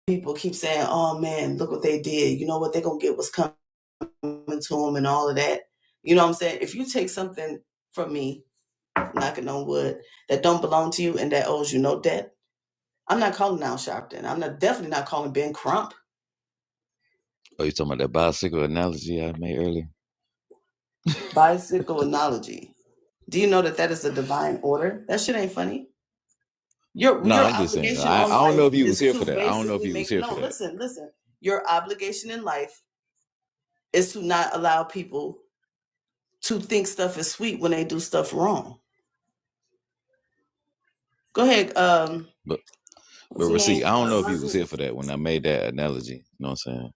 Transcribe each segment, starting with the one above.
people keep saying, "Oh man, look what they did. You know what? They're gonna get what's coming to them and all of that." You know what I'm saying? If you take something from me, knocking on wood, that don't belong to you and that owes you no debt, I'm not calling Al Sharpton. I'm definitely not calling Ben Crump. Oh, you talking about that bicycle analogy I made earlier? Bicycle analogy. Do you know that is a divine order? That shit ain't funny. Your I'm just saying. obligation I on don't know life if you was is here for to that. I don't know if basically you was make here no. for that. Listen. Your obligation in life is to not allow people to think stuff is sweet when they do stuff wrong. Go ahead. But What's your see, name? I don't know if you was here for that when I made that analogy. You know what I'm saying?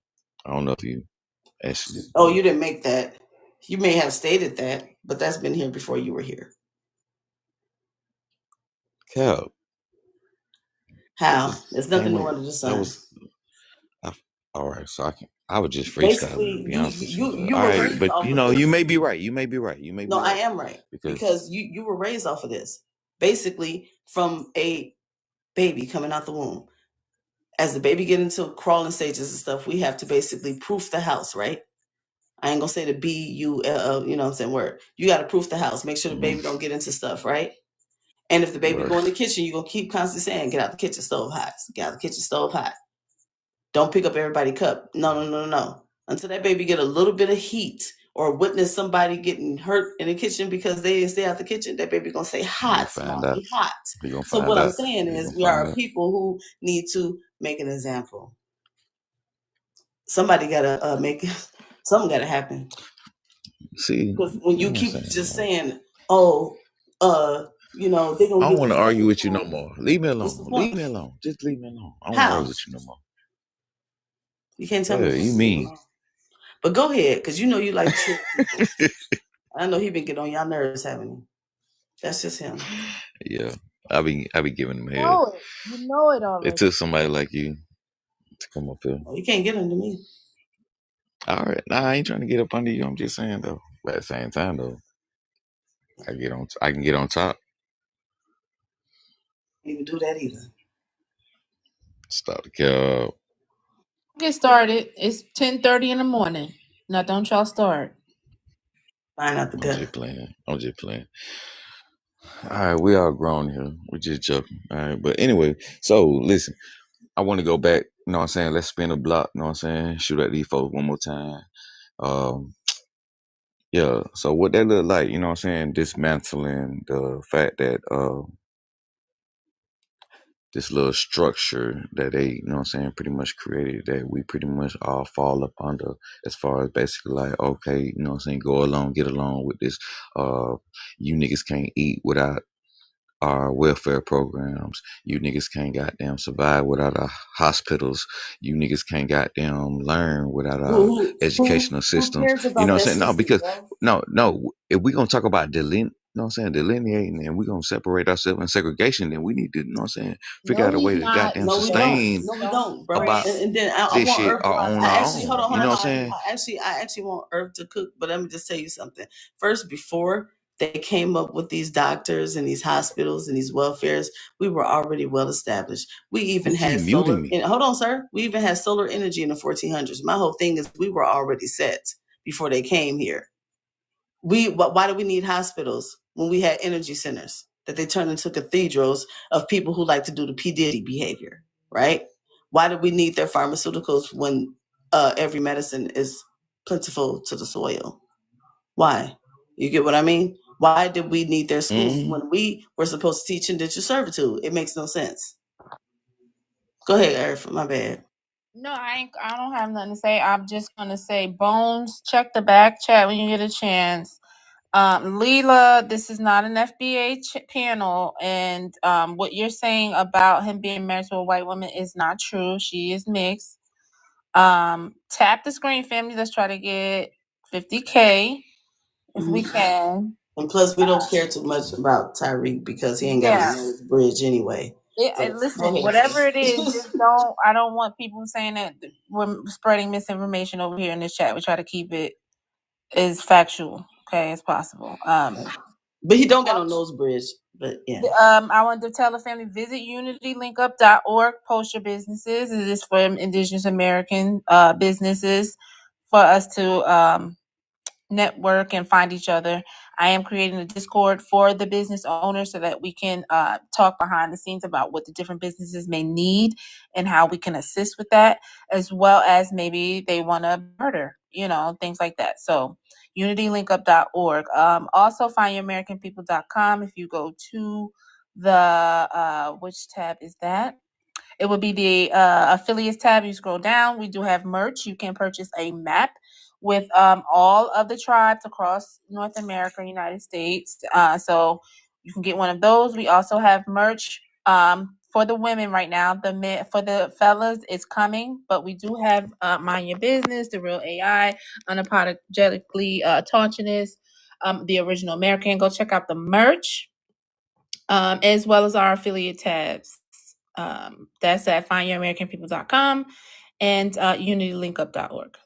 I don't know if you actually. Oh, you didn't make that. You may have stated that, but that's been here before you were here. Cal. How? There's nothing new under the sun. All right, so I was just freestyling. Basically, To be honest with you. you All were right, raised but off you of know, this. you may be right. You may be right. No, I am right because you were raised off of this. Basically, from a baby coming out the womb, as the baby get into crawling stages and stuff, we have to basically proof the house, right? I ain't gonna say the B-U-L-L, you know what I'm saying, word. You got to proof the house. Make sure the baby don't get into stuff, right? And if the baby go in the kitchen, you're going to keep constantly saying, get out the kitchen stove hot. Get out the kitchen stove hot. Don't pick up everybody's cup. No. Until that baby get a little bit of heat or witness somebody getting hurt in the kitchen because they didn't stay out the kitchen, that baby going to say, hot, mommy, hot. So what I'm saying is we are people who need to make an example. Somebody got to make it. Something got to happen. See, because when you keep just saying, "Oh, you know, they gonna." I don't want to argue with you no more. Leave me alone. Leave me alone. Just leave me alone. I don't want to argue with you no more. You can't tell me. You mean? But go ahead, because you know you like to people. I know he been getting on y'all nerves, haven't he? That's just him. Yeah, I be giving him head. You know it already. It took somebody like you to come up here. Oh, you can't get under me. All right, nah, I ain't trying to get up under you. I'm just saying though. But at the same time though, I can get on top. Can't even do that either. Stop the cap. Get started. It's 10:30 in the morning. Now don't y'all start. Find out the death. I'm just playing. All right, we all grown here. We're just joking. All right, but anyway, so listen, I want to go back. You know what I'm saying? Let's spin a block. You know what I'm saying? Shoot at these folks one more time. Yeah. So what that look like? You know what I'm saying? Dismantling the fact that this little structure that they, you know what I'm saying, pretty much created that we pretty much all fall up under as far as basically like, okay, you know what I'm saying, go along, get along with this. You niggas can't eat without our welfare programs. You niggas can't goddamn survive without our hospitals. You niggas can't goddamn learn without our educational systems. You know what I'm saying? No, because no, if we're gonna talk about delineating and we're gonna separate ourselves in segregation, then we need to, you know what I'm saying, figure out a way to goddamn sustain. No, we don't, bro. About and then I this want shit Earth. on our own. You know what I'm saying? I actually want Earth to cook, but let me just tell you something. First, before they came up with these doctors and these hospitals and these welfares, we were already well established. We even had solar. Hold on, sir. We even had solar energy in the 1400s. My whole thing is we were already set before they came here. Why do we need hospitals when we had energy centers that they turned into cathedrals of people who like to do the P. Diddy behavior, right? Why do we need their pharmaceuticals when every medicine is plentiful to the soil? Why? You get what I mean? Why did we need their schools when we were supposed to teach indentured servitude? It makes no sense. Go ahead, Earth. My bad. No, I don't have nothing to say. I'm just gonna say, Bones, check the back chat when you get a chance. Leela, this is not an FBA panel, and what you're saying about him being married to a white woman is not true. She is mixed. Tap the screen, family. Let's try to get 50K if we can. And plus, we don't care too much about Tyreek because he ain't got a nose bridge anyway. Listen, whatever it is, just don't. I don't want people saying that we're spreading misinformation over here in this chat. We try to keep it as factual, okay, as possible. But he don't got no nose bridge. But yeah. I want to tell the family, visit unitylinkup.org, post your businesses. It is for Indigenous American businesses for us to network and find each other. I am creating a Discord for the business owners so that we can talk behind the scenes about what the different businesses may need and how we can assist with that, as well as maybe they want to barter, things like that. So unitylinkup.org. Also findyouramericanpeople.com. If you go to the which tab is that? It would be the affiliates tab. You scroll down. We do have merch. You can purchase a map with all of the tribes across North America, United States. So you can get one of those. We also have merch for the women right now. For the fellas, it's coming, but we do have Mind Your Business, The Real AI, Unapologetically Taunchiness, The Original American. Go check out the merch, as well as our affiliate tabs. That's at findyouramericanpeople.com and unitylinkup.org.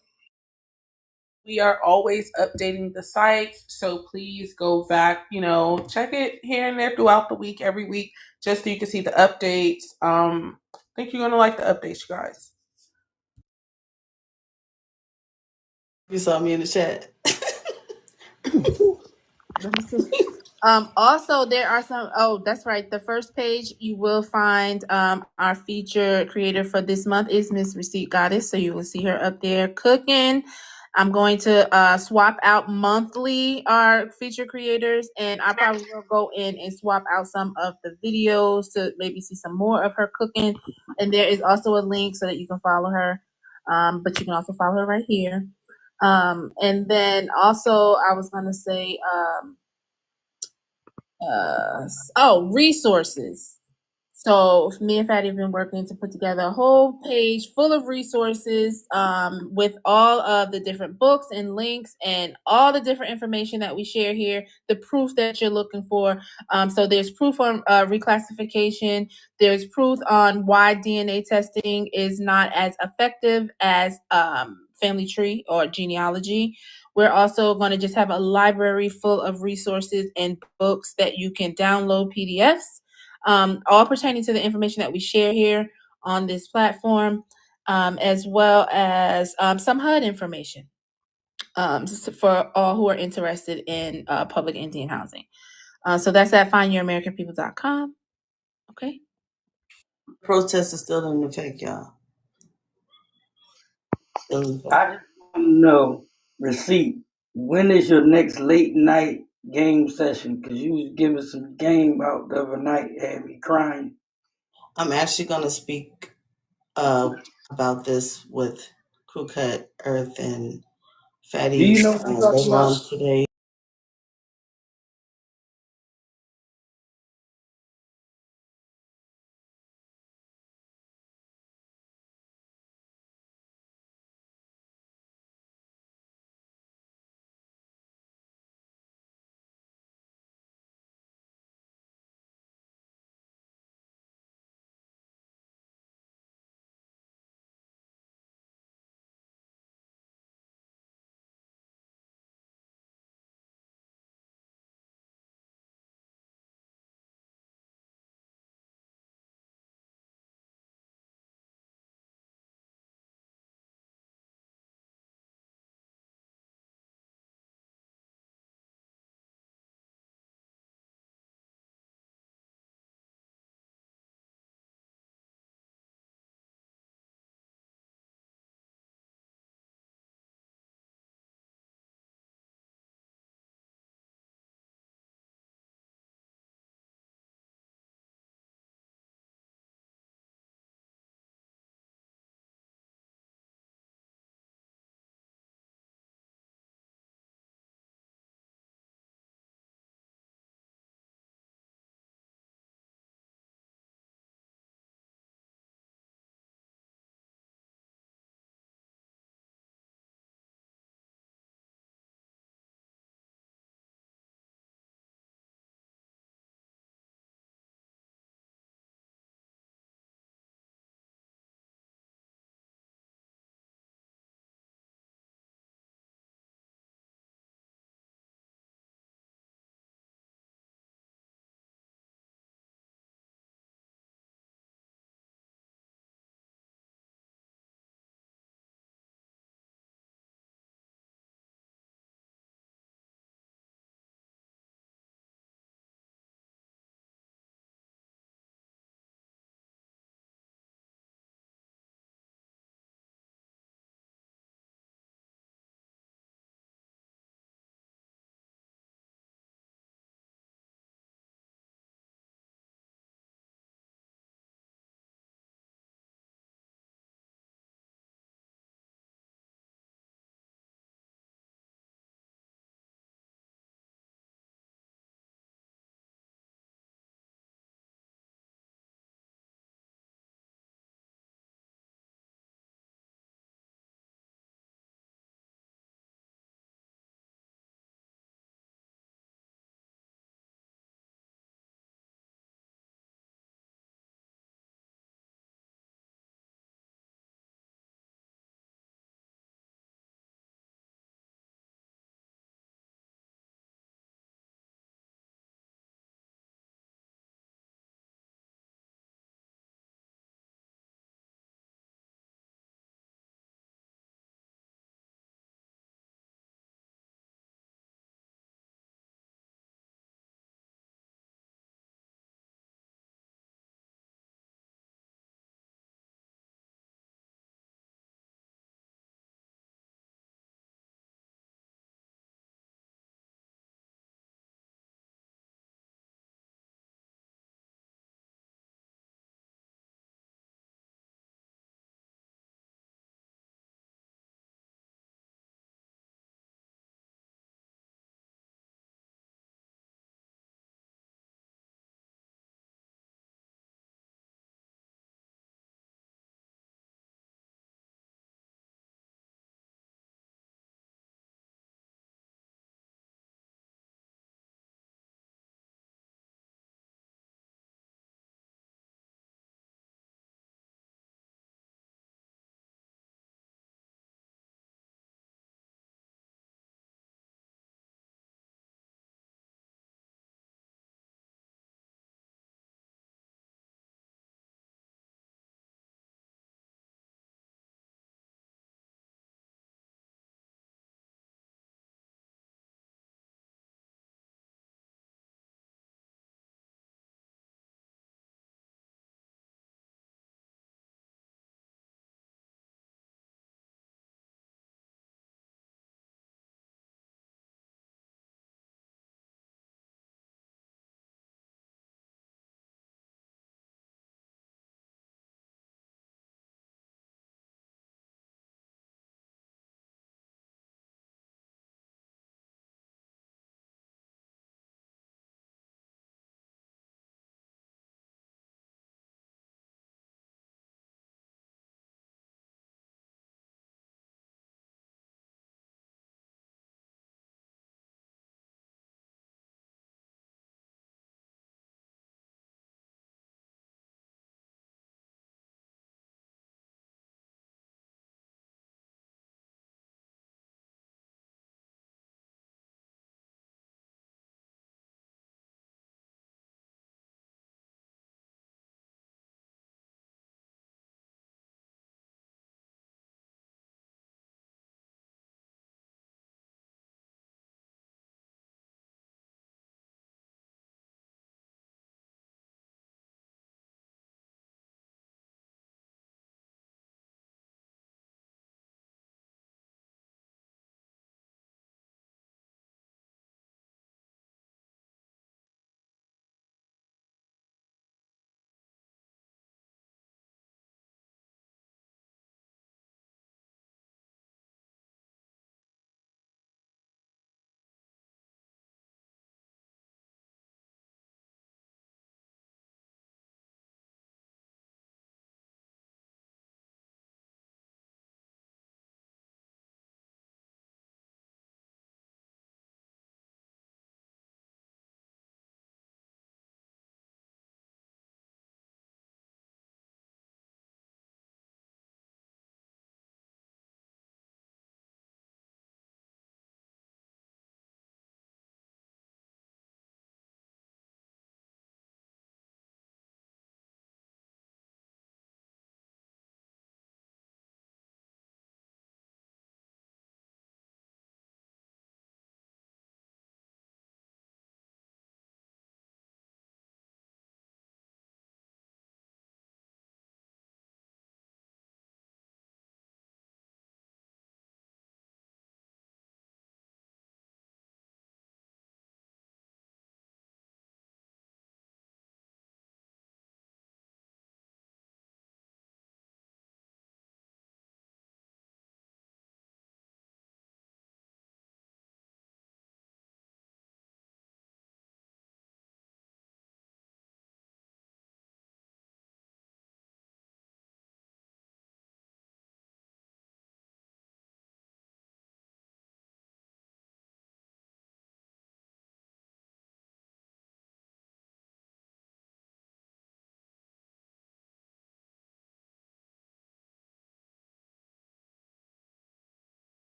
We are always updating the site, so please go back, check it here and there throughout the week, every week, just so you can see the updates. I think you're gonna like the updates, you guys. You saw me in the chat. Let me see. Also, there are some. Oh, that's right. The first page you will find our feature creator for this month is Miss Receipt Goddess, so you will see her up there cooking. I'm going to swap out monthly our feature creators, and I probably will go in and swap out some of the videos to maybe see some more of her cooking. And there is also a link so that you can follow her, but you can also follow her right here. And then also I was going to say. Resources. So me and Fatty have been working to put together a whole page full of resources with all of the different books and links and all the different information that we share here, the proof that you're looking for. So there's proof on reclassification. There's proof on why DNA testing is not as effective as family tree or genealogy. We're also going to just have a library full of resources and books that you can download PDFs, all pertaining to the information that we share here on this platform, as well as some HUD information for all who are interested in public Indian housing. So that's at findyouramericanpeople.com. Okay. Protest is still in effect, y'all. I just want to know, Receipt, when is your next late night game session? Because you was giving some game out the other night, had me crying. I'm actually going to speak about this with Crew Cut, Earth, and Fatty. Do you know what I'm talking later about? on today.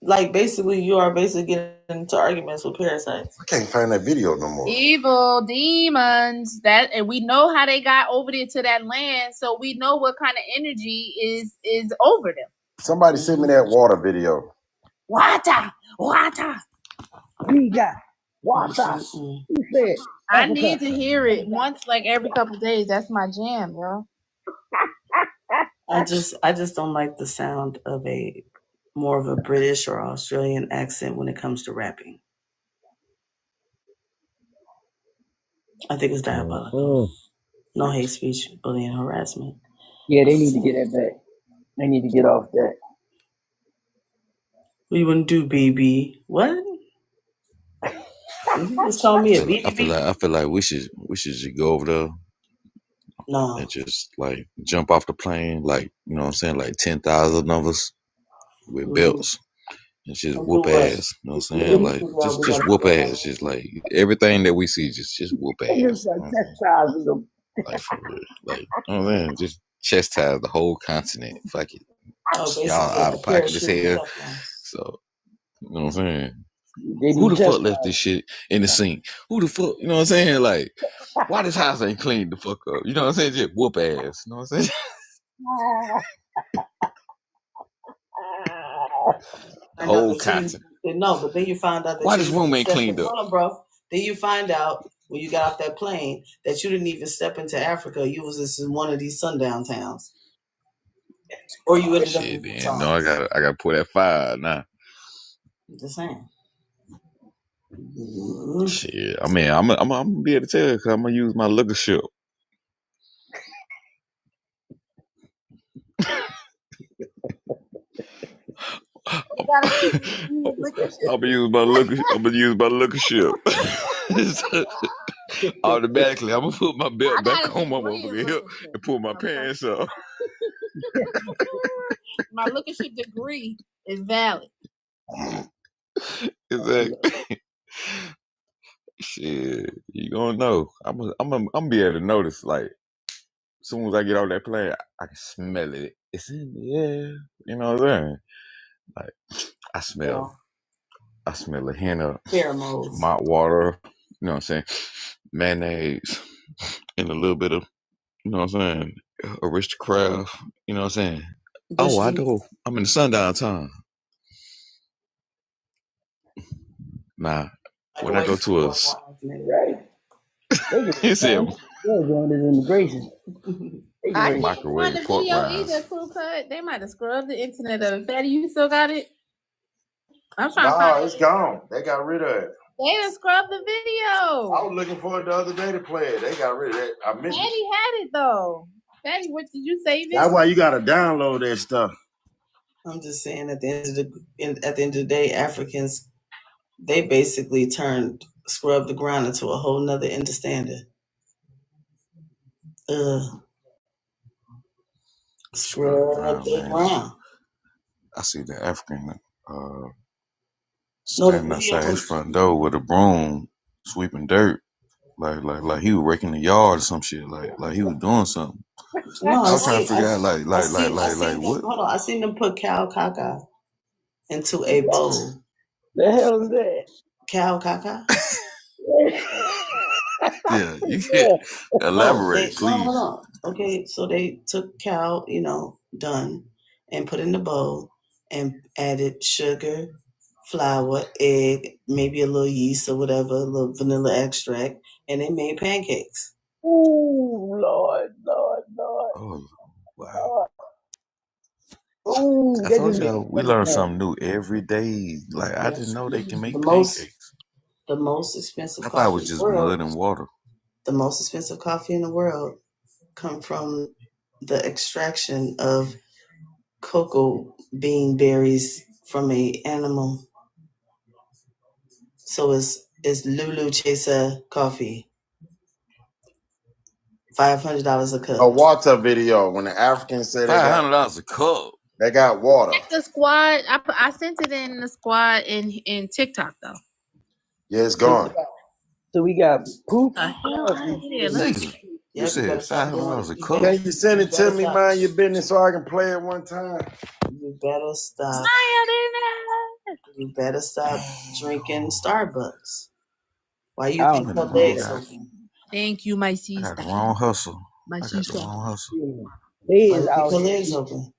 Like basically, you are basically getting into arguments with parasites. I can't find that video no more. Evil demons. And we know how they got over there to that land, so we know what kind of energy is over them. Somebody send me that water video. Water. We got water. Who said? I need to hear it once, like every couple of days. That's my jam, bro. I just don't like the sound of more of a British or Australian accent when it comes to rapping. I think it's diabolical. No hate speech, bullying, harassment. Yeah, they need to get that back. They need to get off that. What you want to do, baby? What? You just call me a baby? I feel like we should just go over there. No. And just like jump off the plane, like, you know what I'm saying, like 10,000 of us with belts and just whoop ass. You know what I'm saying? Like just whoop ass. Just like everything that we see, just whoop ass. Just like 10,000 of them. Like for real. Like, you know what I'm saying? Just chastise the whole continent. Fuck it. Y'all out of pocket as hell. So, you know what I'm saying? Who the fuck left this shit in the sink? Who the fuck, you know what I'm saying? Like, why this house ain't cleaned the fuck up? You know what I'm saying? Just whoop ass. You know what I'm saying? The whole continent. No, but then you find out that why this room ain't cleaned up? Hold on, bro. Then you find out when you got off that plane that you didn't even step into Africa. You was just in one of these sundown towns. Or you ended up in then. No, I gotta pull that fire now. I'm just saying. Shit, I mean, I'm gonna be able to tell because I'm gonna use my leadership. I'm gonna use my leadership. Automatically, I'm gonna put my belt back on my motherfucking hip and pull my pants up. My leadership degree is valid. Exactly. Shit, you gonna know. I'm gonna be able to notice. Like, as soon as I get on that plane, I can smell it. It's in the air. You know what I'm saying? Like, I smell a hint of malt water. You know what I'm saying? Mayonnaise and a little bit of, you know what I'm saying, Aristocrat. You know what I'm saying? Oh, I know. I'm in the sundown time. Nah, when I go to a he said, they're going to immigration. I can't find the video either, Cool Cut. They might have scrubbed the internet of it. Fatty, you still got it? I'm trying to find it. It's gone. They got rid of it. They done scrubbed the video. I was looking for it the other day to play it. They got rid of it. I missed it. Fatty had it though. Fatty, what did you save it? That's why you gotta download that stuff. I'm just saying at the end of the day, Africans, they basically scrubbed the ground into a whole nother understanding. Scrub the ground. I see the African standing outside his front door with a broom sweeping dirt. Like he was raking the yard or some shit. Like he was doing something. No, I was trying to figure out like what? Hold on, I seen them put cow caca into a bowl. The hell is that? Cow caca? Yeah, you can elaborate, please. Hold on. Okay, so they took cow, done, and put in the bowl and added sugar, flour, egg, maybe a little yeast or whatever, a little vanilla extract, and they made pancakes. Oh, Lord. Oh, wow. Ooh, I told y'all we learn something new every day. Like, I didn't know they can make pancakes. The most expensive coffee. I thought it was just mud and water. The most expensive coffee in the world come from the extraction of cocoa bean berries from a animal. So it's Lulu Chaser coffee. $500 a cup. A water video when the Africans say $500 a cup. They got water. Check the squad. I sent it in the squad in TikTok though. Yeah, it's gone. So we got poop. You said $500 a cup. Can you send it to me, mind your business, so I can play it one time? You better stop. You better stop drinking Starbucks. Why you I keep don't her know. legs open? Thank you, my I sister. got the wrong hustle. My I got the sister. wrong hustle. They Why is you keep out her here. legs open?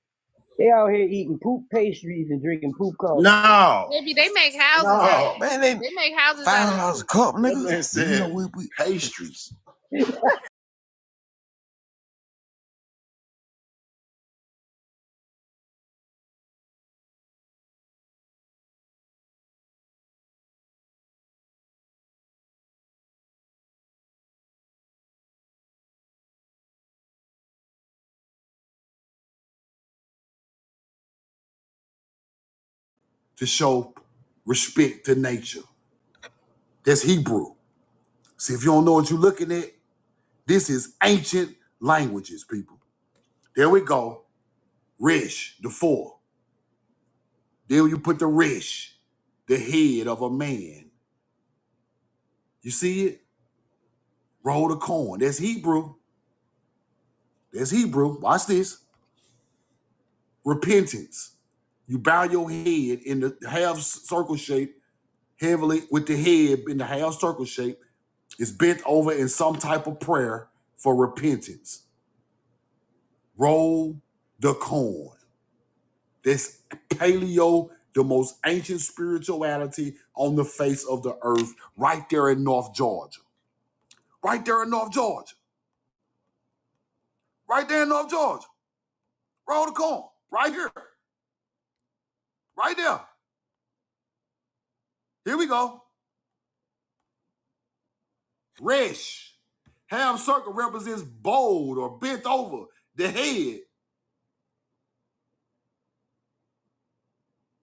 They out here eating poop pastries and drinking poop coffee. No. Baby, they make houses No. out of Man, it. They make houses out of $5 a it. cup, That nigga. man You said know we pastries. To show respect to nature. That's Hebrew. See, if you don't know what you're looking at, this is ancient languages, people. There we go. Resh, the four. Then you put the Resh, the head of a man. You see it? Roll the corn. That's Hebrew. That's Hebrew. Watch this. Repentance. You bow your head in the half circle shape, heavily with the head in the half circle shape. It's bent over in some type of prayer for repentance. Roll the corn. This paleo, the most ancient spirituality on the face of the earth, right there in North Georgia. Right there in North Georgia. Right there in North Georgia. Roll the corn. Right here. Right there. Here we go. Resh. Half circle represents bold or bent over the head.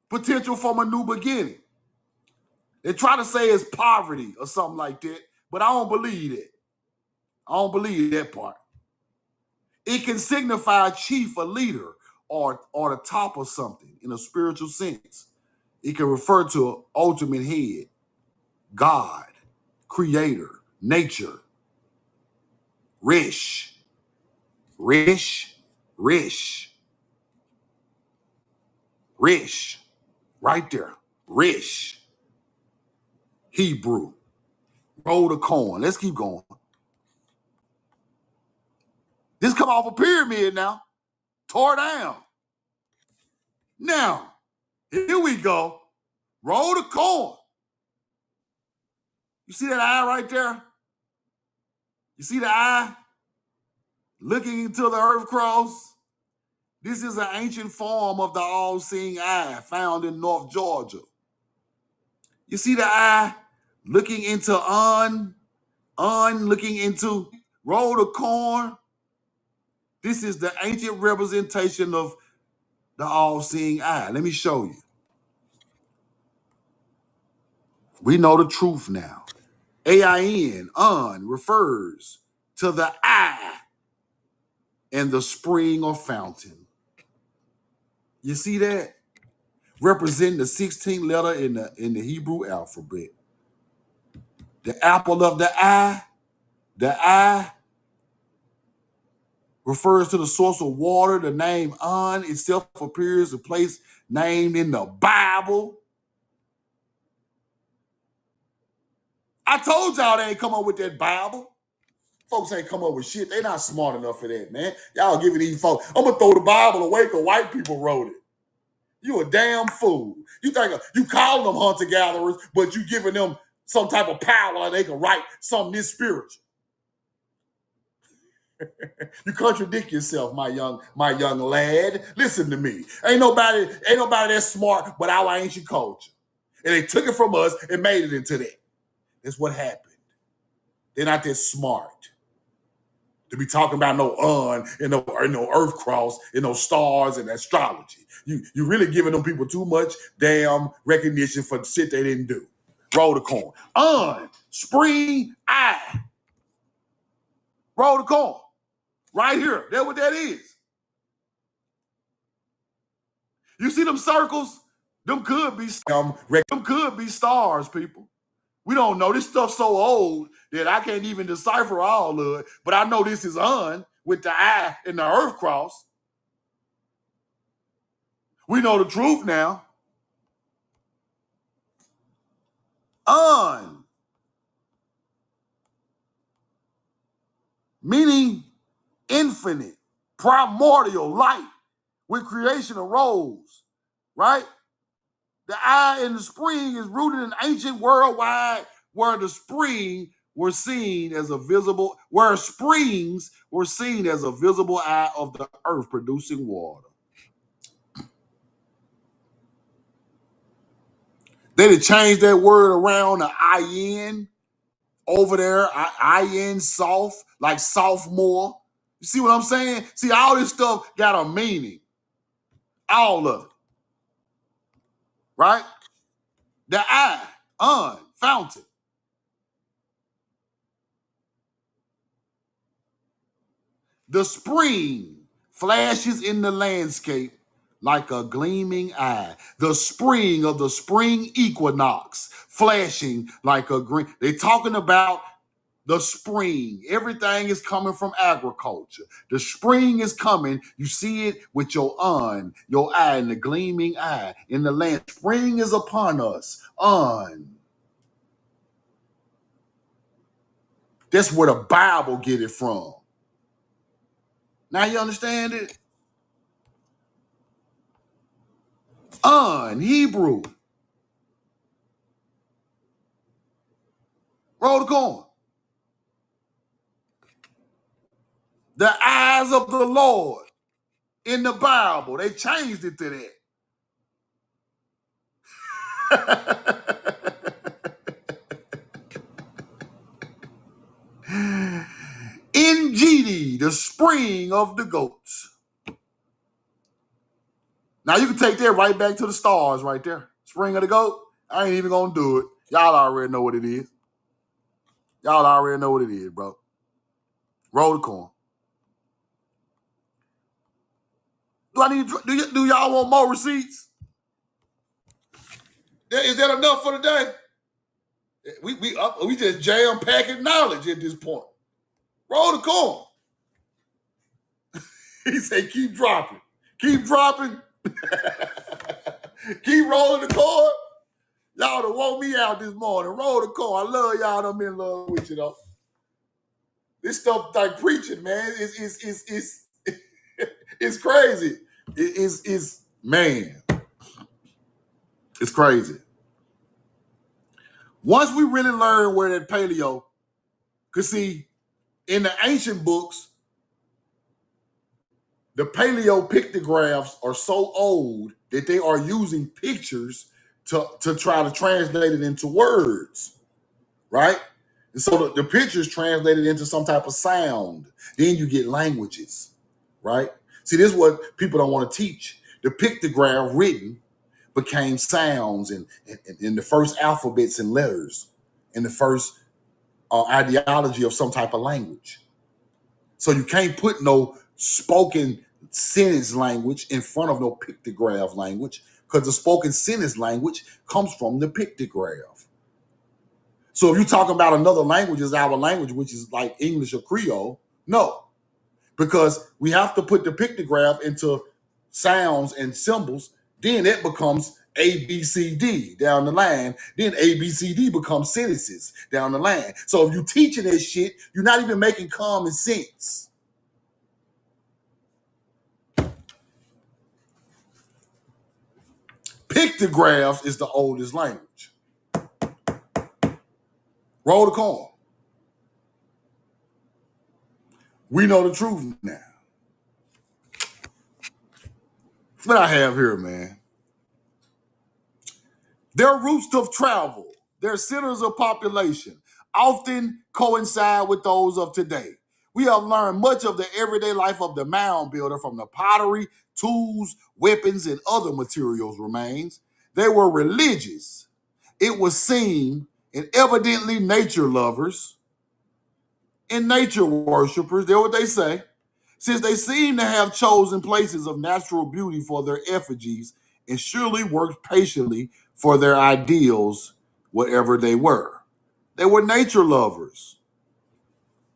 Potential from a new beginning. They try to say it's poverty or something like that, but I don't believe it. I don't believe that part. It can signify chief, a leader, or the top of something in a spiritual sense. It can refer to an ultimate head, God, creator, nature, Rish, Rish, Rish, Rish, right there, Rish, Hebrew, roll the corn. Let's keep going. This come off a pyramid now, tore down. Now, here we go. Roll the corn. You see that eye right there? You see the eye looking into the earth cross? This is an ancient form of the all-seeing eye found in North Georgia. You see the eye looking into looking into, roll the corn. This is the ancient representation of the all-seeing eye. Let me show you. We know the truth now. AIN, refers to the eye and the spring or fountain. You see that? Representing the 16th letter in the Hebrew alphabet. The apple of the eye refers to the source of water. The name An itself appears a place named in the Bible. I told y'all they ain't come up with that Bible. Folks ain't come up with shit. They not smart enough for that, man. Y'all giving these folks, I'm gonna throw the Bible away because white people wrote it. You a damn fool. You think you calling them hunter-gatherers, but you giving them some type of power and they can write something this spiritual. You contradict yourself, my young lad. Listen to me. Ain't nobody that smart but our ancient culture. And they took it from us and made it into that. That's what happened. They're not that smart to be talking about no and no earth cross and no stars and astrology. You really giving them people too much damn recognition for the shit they didn't do. Roll the corn. Spring, eye. Roll the corn. Right here. That's what that is. You see them circles? Them could be stars, people. We don't know. This stuff's so old that I can't even decipher all of it. But I know this is with the eye and the earth cross. We know the truth now. Un, meaning infinite, primordial light when creation arose, right? The eye in the spring is rooted in ancient worldwide where the spring were seen as a visible, where springs were seen as a visible eye of the earth producing water. They had changed that word around to IN over there, IN soft, like sophomore. You see what I'm saying? See, all this stuff got a meaning. All of it. Right? The eye, fountain. The spring flashes in the landscape like a gleaming eye. The spring of the spring equinox flashing like a green. They're talking about the spring. Everything is coming from agriculture. The spring is coming. You see it with your eye, and the gleaming eye in the land. Spring is upon us. That's where the Bible get it from. Now you understand it? Hebrew. Roll the corn. The eyes of the Lord in the Bible. They changed it to that. Ngidi, the spring of the goats. Now you can take that right back to the stars right there. Spring of the goat. I ain't even gonna do it. Y'all already know what it is. Y'all already know what it is, bro. Roll the corn. Do y'all want more receipts? Is that enough for today? We just jam packing knowledge at this point. Roll the corn. He said, keep dropping. Keep dropping. Keep rolling the corn. Y'all done woke me out this morning. Roll the corn. I love y'all. I'm in love with you, though. This stuff like preaching, man. It's crazy. It's man. It's crazy. Once we really learn where that paleo, because see, in the ancient books, the paleo pictographs are so old that they are using pictures to try to translate it into words, right? And so the pictures translated into some type of sound. Then you get languages, right? See, this is what people don't want to teach. The pictograph written became sounds and the first alphabets and letters and the first ideology of some type of language. So you can't put no spoken sentence language in front of no pictograph language because the spoken sentence language comes from the pictograph. So if you're talking about another language as our language, which is like English or Creole, no, because we have to put the pictograph into sounds and symbols. Then it becomes A, B, C, D down the line. Then A, B, C, D becomes sentences down the line. So if you're teaching this shit, you're not even making common sense. Pictographs is the oldest language. Roll the corn. We know the truth now. That's what I have here, man. Their routes of travel, their centers of population, often coincide with those of today. We have learned much of the everyday life of the mound builder from the pottery, tools, weapons, and other materials remains. They were religious. It was seen, and evidently nature lovers and nature worshipers. That's what they say. Since they seem to have chosen places of natural beauty for their effigies and surely worked patiently for their ideals, whatever they were. They were nature lovers.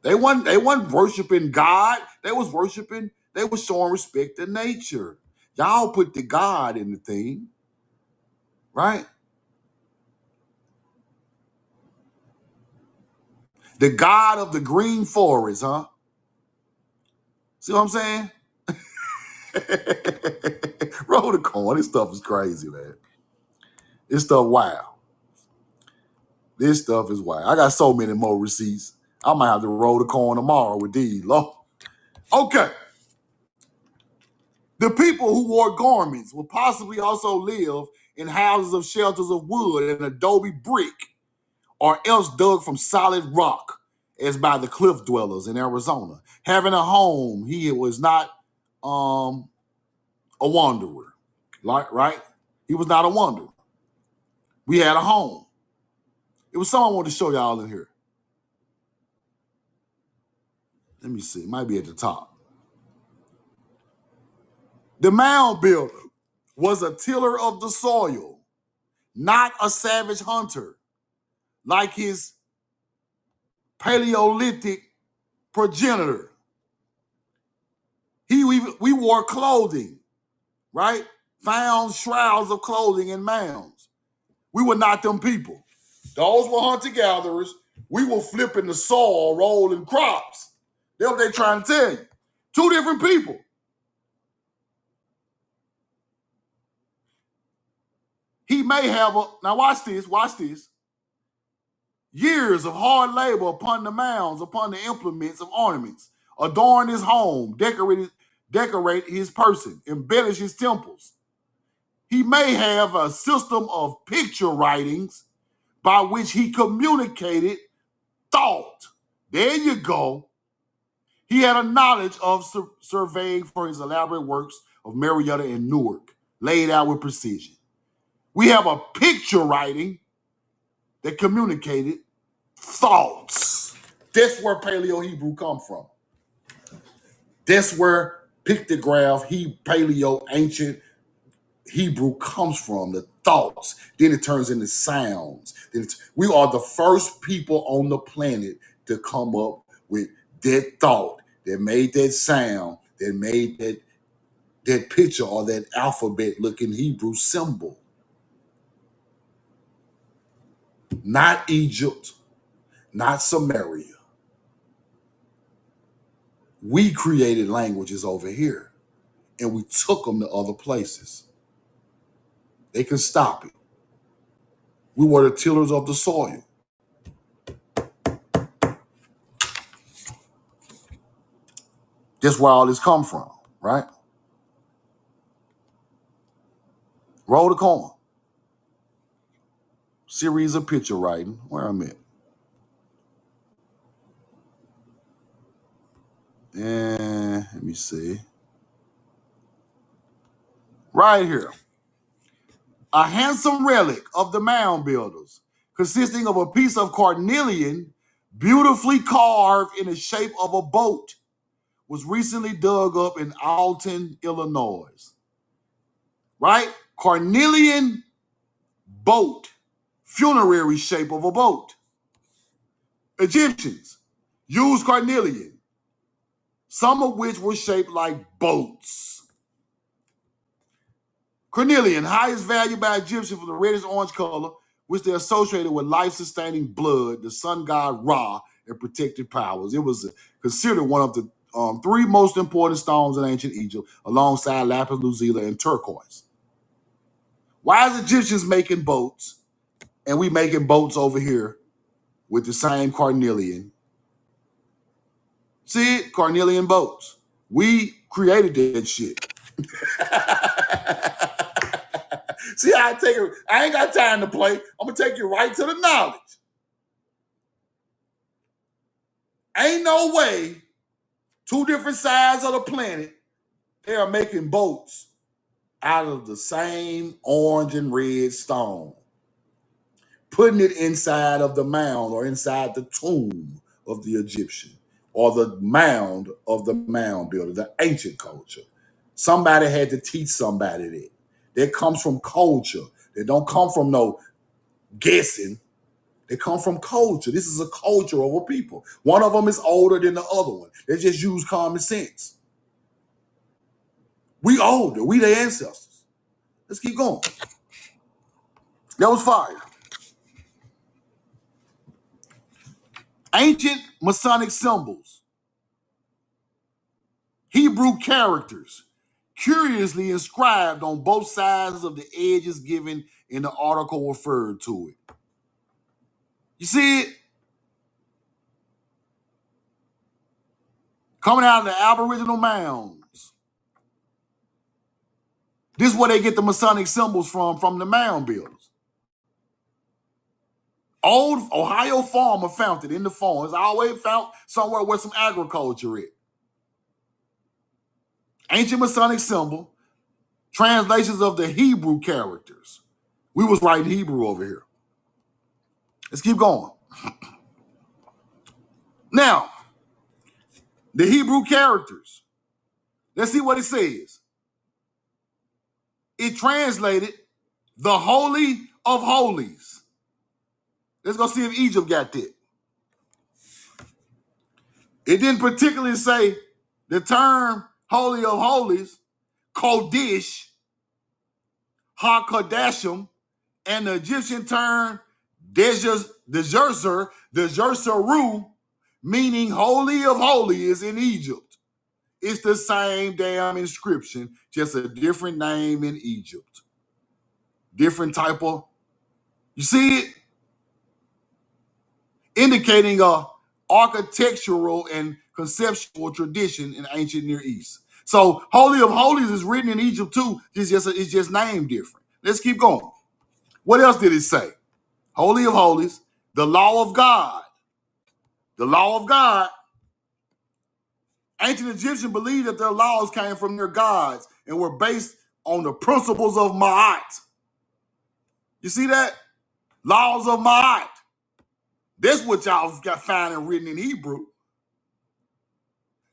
They weren't worshiping God. They were showing respect to nature. Y'all put the God in the thing, right? The god of the green forest, huh? See what I'm saying? Roll the coin. This stuff is crazy, man. This stuff wild. This stuff is wild. I got so many more receipts. I might have to roll the coin tomorrow with these. Lord. Okay. The people who wore garments will possibly also live in houses of shelters of wood and adobe brick, or else dug from solid rock, as by the cliff dwellers in Arizona. Having a home, he was not a wanderer, right? He was not a wanderer. We had a home. It was something I wanted to show y'all in here. Let me see. It might be at the top. The mound builder was a tiller of the soil, not a savage hunter, like his Paleolithic progenitor. We wore clothing, right? Found shrouds of clothing in mounds. We were not them people. Those were hunter-gatherers. We were flipping the soil, rolling crops. That's what they're trying to tell you. Two different people. He may have now watch this. Years of hard labor upon the mounds, upon the implements of ornaments, adorn his home, decorate his person, embellish his temples. He may have a system of picture writings by which he communicated thought. There you go. He had a knowledge of surveying for his elaborate works of Marietta and Newark, laid out with precision. We have a picture writing that communicated thoughts. That's where Paleo Hebrew come from. That's where pictograph, Paleo, ancient Hebrew comes from, the thoughts. Then it turns into sounds. We are the first people on the planet to come up with that thought, that made that sound, that made that picture or that alphabet-looking Hebrew symbol. Not Egypt, not Samaria. We created languages over here, and we took them to other places. They can stop it. We were the tillers of the soil. That's where all this come from, right? Roll the coin. Series of picture writing. Where I'm at. And let me see. Right here. A handsome relic of the mound builders, consisting of a piece of carnelian beautifully carved in the shape of a boat, was recently dug up in Alton, Illinois. Right? Carnelian boat, funerary shape of a boat. Egyptians used carnelian, some of which were shaped like boats. Carnelian, highest value by Egyptians for the reddish orange color, which they associated with life-sustaining blood, the sun god Ra, and protective powers. It was considered one of the three most important stones in ancient Egypt, alongside lapis lazuli and turquoise. Why is Egyptians making boats, and we making boats over here with the same carnelian? See it? Carnelian boats. We created that shit. See how I take it? I ain't got time to play. I'm going to take you right to the knowledge. Ain't no way two different sides of the planet, they are making boats out of the same orange and red stone, putting it inside of the mound or inside the tomb of the Egyptian or the mound of the mound builder, the ancient culture. Somebody had to teach somebody that. That comes from culture. They don't come from no guessing. They come from culture. This is a culture of a people. One of them is older than the other one. They just use common sense. We older. We their ancestors. Let's keep going. That was fire. Ancient Masonic symbols, Hebrew characters, curiously inscribed on both sides of the edges given in the article referred to it. You see it? Coming out of the Aboriginal mounds. This is where they get the Masonic symbols from the mound builders. Old Ohio farmer found it in the farms. I always found somewhere where some agriculture is. Ancient Masonic symbol, translations of the Hebrew characters. We was writing Hebrew over here. Let's keep going. Now, the Hebrew characters. Let's see what it says. It translated the Holy of Holies. Let's go see if Egypt got that. It didn't particularly say the term Holy of Holies, Kodesh, HaKodashim, and the Egyptian term Dejerseru, meaning Holy of Holies in Egypt. It's the same damn inscription, just a different name in Egypt. Different type of, you see it? Indicating a architectural and conceptual tradition in ancient Near East. So Holy of Holies is written in Egypt too. It's just named different. Let's keep going. What else did it say? Holy of Holies, the law of God. The law of God. Ancient Egyptians believed that their laws came from their gods and were based on the principles of Ma'at. You see that? Laws of Ma'at. That's what y'all got found and written in Hebrew.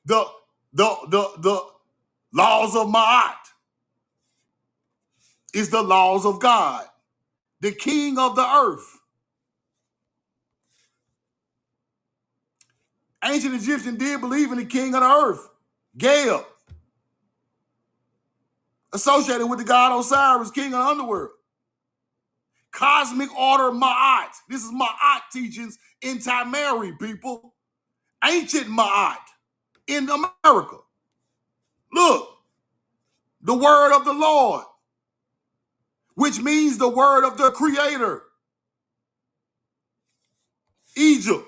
The laws of Ma'at is the laws of God, the king of the earth. Ancient Egyptians did believe in the king of the earth, Geb, associated with the god Osiris, king of the underworld. Cosmic order Ma'at. This is Ma'at teachings in Tamari, people. Ancient Ma'at in America. Look, the word of the Lord, which means the word of the Creator. Egypt.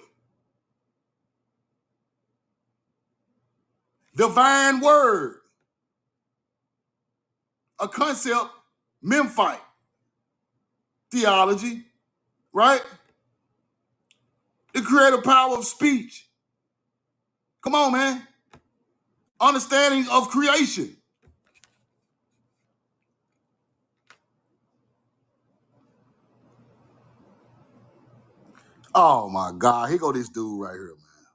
Divine word. A concept, Memphite theology, right? The creative power of speech. Come on, man. Understanding of creation. Oh my God, here go this dude right here, man.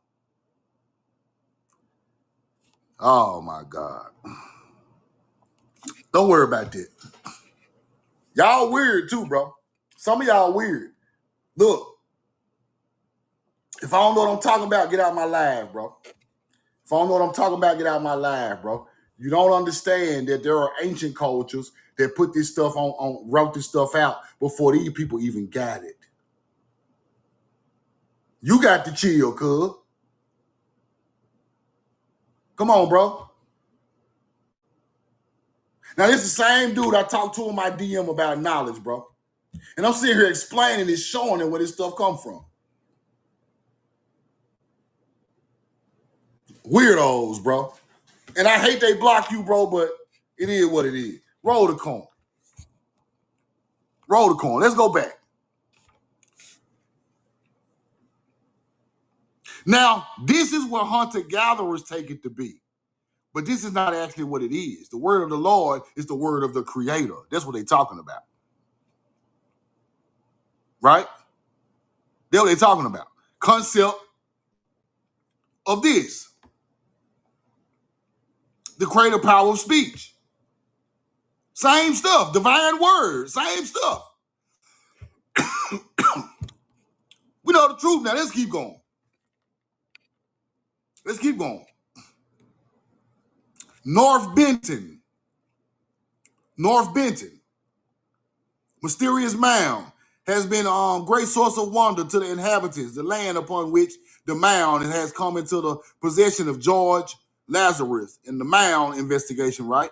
Oh my God. Don't worry about that. Y'all weird too, bro. Some of y'all weird. Look, if I don't know what I'm talking about, get out of my live, bro. If I don't know what I'm talking about, get out of my live, bro. You don't understand that there are ancient cultures that put this stuff wrote this stuff out before these people even got it. You got to chill, cuz. Come on, bro. Now, this is the same dude I talked to in my DM about knowledge, bro. And I'm sitting here explaining this, showing him where this stuff come from. Weirdos, bro. And I hate they block you, bro, but it is what it is. Roll the coin. Roll the coin. Let's go back. Now, this is what hunter-gatherers take it to be. But this is not actually what it is. The word of the Lord is the word of the Creator. That's what they're talking about. Right? That's what they're talking about. Concept of this. The creative power of speech. Same stuff. Divine word. Same stuff. We know the truth now. Let's keep going. Let's keep going. North Benton. Mysterious mound has been great source of wonder to the inhabitants, the land upon which the mound has come into the possession of George Lazarus in the mound investigation, right?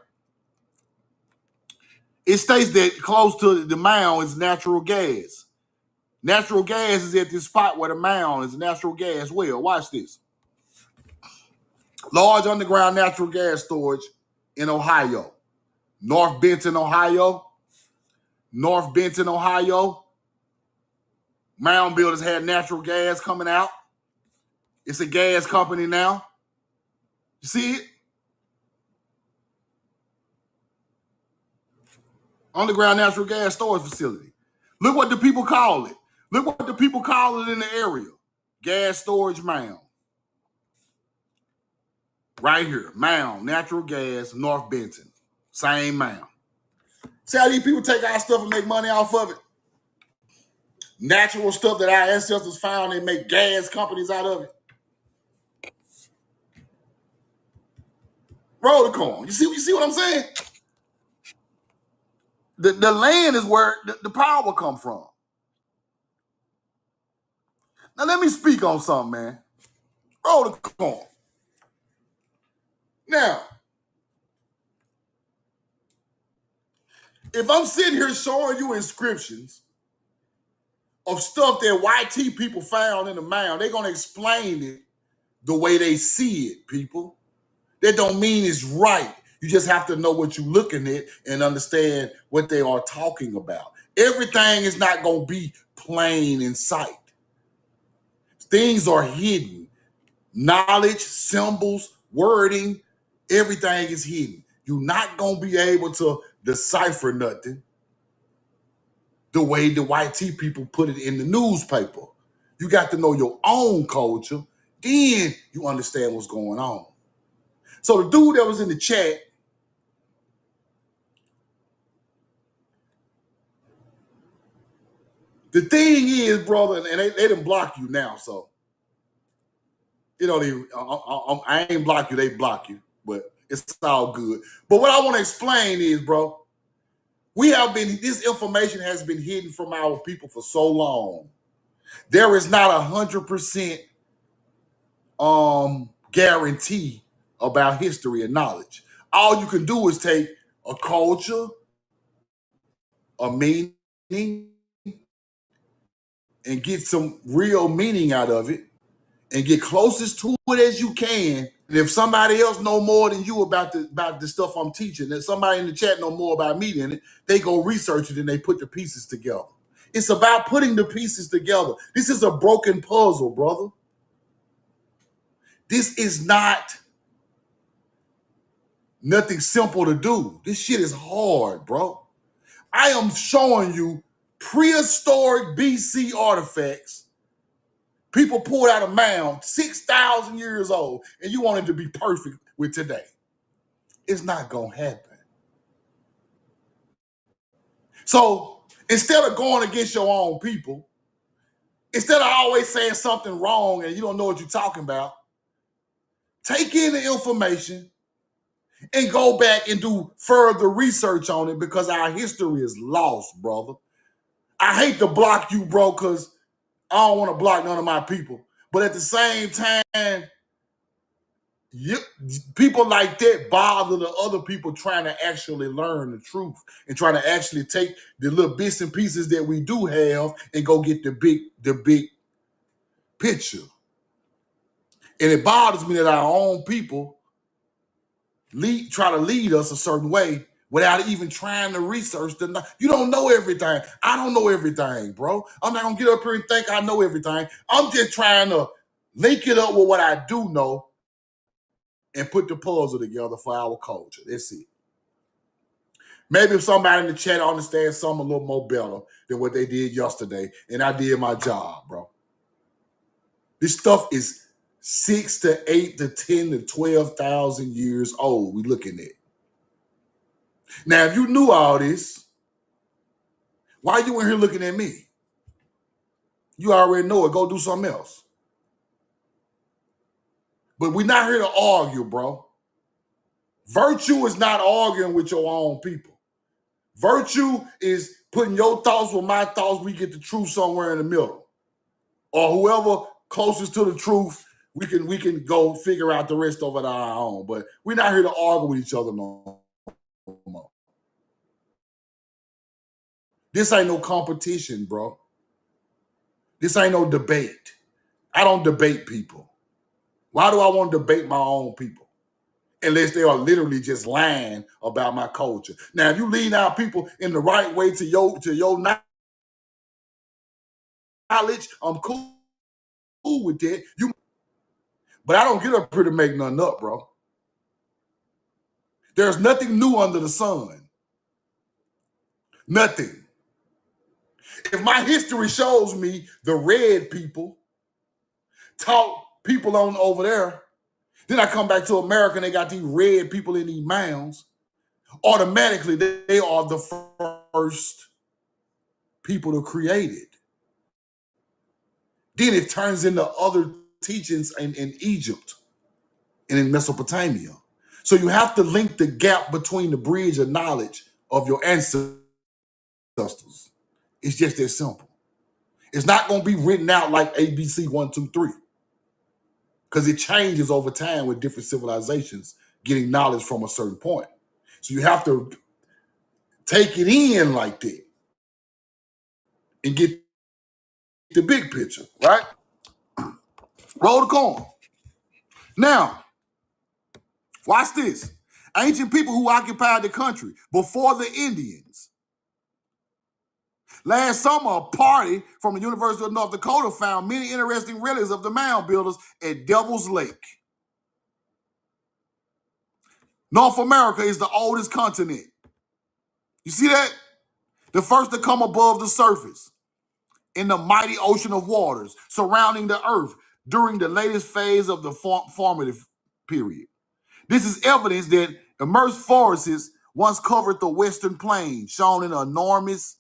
It states that close to the mound is natural gas. Natural gas is at this spot where the mound is natural gas well. Watch this. Large underground natural gas storage in Ohio. North Benton, Ohio. North Benton, Ohio. Mound builders had natural gas coming out. It's a gas company now. You see it? Underground natural gas storage facility. Look what the people call it. Look what the people call it in the area. Gas storage mound. Right here. Mound, natural gas, North Benton. Same mound. See how these people take our stuff and make money off of it? Natural stuff that our ancestors found and make gas companies out of it. Roll the corn. You see what I'm saying? The land is where the power come from. Now let me speak on something, man. Roll the corn. Now, if I'm sitting here showing you inscriptions of stuff that YT people found in the mound, they're going to explain it the way they see it, people. That don't mean it's right. You just have to know what you're looking at and understand what they are talking about. Everything is not going to be plain in sight. Things are hidden. Knowledge, symbols, wording, everything is hidden. You're not going to be able to decipher nothing the way the YT people put it in the newspaper. You got to know your own culture, then you understand what's going on. So the dude that was in the chat, the thing is, brother, and they didn't block you now, so you don't even, I ain't block you, they block you, but it's all good. But what I want to explain is, bro, this information has been hidden from our people for so long. There is not 100% guarantee about history and knowledge. All you can do is take a culture, a meaning, and get some real meaning out of it and get closest to it as you can. And if somebody else know more than you about the stuff I'm teaching, and somebody in the chat know more about me than it, they go research it and they put the pieces together. It's about putting the pieces together. This is a broken puzzle, brother. This is not nothing simple to do. This shit is hard, bro. I am showing you prehistoric BC artifacts. People pulled out a mound 6,000 years old, and you want it to be perfect with today. It's not going to happen. So instead of going against your own people, instead of always saying something wrong and you don't know what you're talking about, take in the information and go back and do further research on it, because our history is lost, brother. I hate to block you, bro, because I don't want to block none of my people. But at the same time, people like that bother the other people trying to actually learn the truth and trying to actually take the little bits and pieces that we do have and go get the big picture. And it bothers me that our own people try to lead us a certain way without even trying to research. You don't know everything. I don't know everything, bro. I'm not going to get up here and think I know everything. I'm just trying to link it up with what I do know and put the puzzle together for our culture. That's it. Maybe if somebody in the chat understands something a little more better than what they did yesterday, and I did my job, bro. This stuff is 6 to 8 to 10 to 12,000 years old we looking at. Now, if you knew all this, why you in here looking at me? You already know it. Go do something else. But we're not here to argue, bro. Virtue is not arguing with your own people. Virtue is putting your thoughts with my thoughts. We get the truth somewhere in the middle. Or whoever closest to the truth, we can go figure out the rest of it on our own. But we're not here to argue with each other no more. This ain't no competition, bro. This ain't no debate. I don't debate people. Why do I want to debate my own people? Unless they are literally just lying about my culture. Now, if you lead out people in the right way to your knowledge, I'm cool with that. But I don't get up here to make nothing up, bro. There's nothing new under the sun. Nothing. If my history shows me the red people taught people on over there, then I come back to America and they got these red people in these mounds, automatically they are the first people to create it. Then it turns into other teachings in Egypt and in Mesopotamia. So you have to link the gap between the bridge of knowledge of your ancestors. It's just that simple. It's not going to be written out like ABC 1, 2, 3. Because it changes over time with different civilizations getting knowledge from a certain point. So you have to take it in like that and get the big picture, right? Roll the coin. Now, watch this. Ancient people who occupied the country before the Indians. Last summer, a party from the University of North Dakota found many interesting relics of the mound builders at Devil's Lake. North America is the oldest continent. You see that? The first to come above the surface in the mighty ocean of waters surrounding the earth during the latest phase of the formative period. This is evidence that immersed forests once covered the western plains, shown in enormous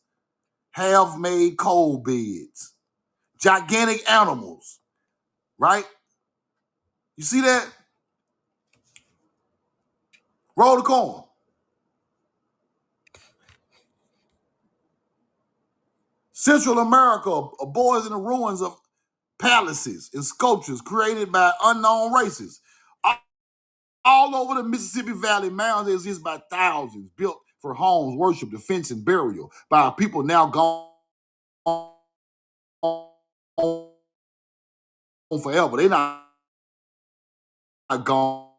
half-made coal beds. Gigantic animals, right? You see that? Roll the coin. Central America abhors in the ruins of palaces and sculptures created by unknown races. All over the Mississippi Valley, mounds exist by thousands, built for homes, worship, defense, and burial by people now gone forever. They're not gone.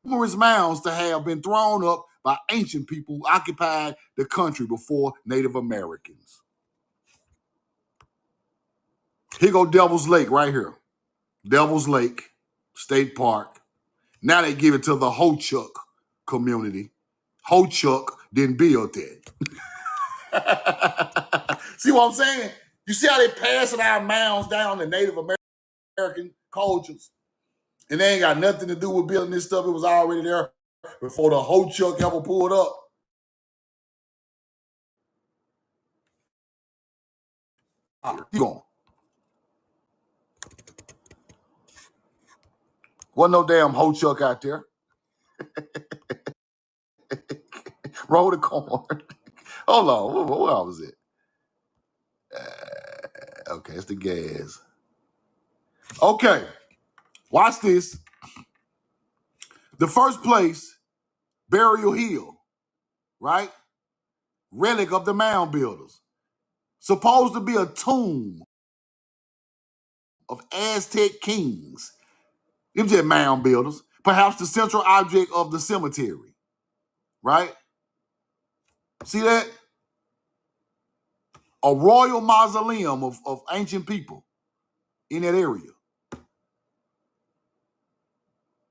Numerous mounds to have been thrown up by ancient people who occupied the country before Native Americans. Here go Devil's Lake right here. Devil's Lake State Park. Now they give it to the Ho-Chunk community. Ho-Chunk didn't build that. See what I'm saying? You see how they passing our mounds down to Native American cultures? And they ain't got nothing to do with building this stuff. It was already there before the Ho-Chunk ever pulled up. Keep going. Wasn't no damn Ho-Chunk out there. Roll the corn. Hold on. What was it? Okay, it's the gas. Okay. Watch this. The first place, Burial Hill, right? Relic of the mound builders. Supposed to be a tomb of Aztec kings. Them just mound builders. Perhaps the central object of the cemetery, right? See that? A royal mausoleum of ancient people in that area.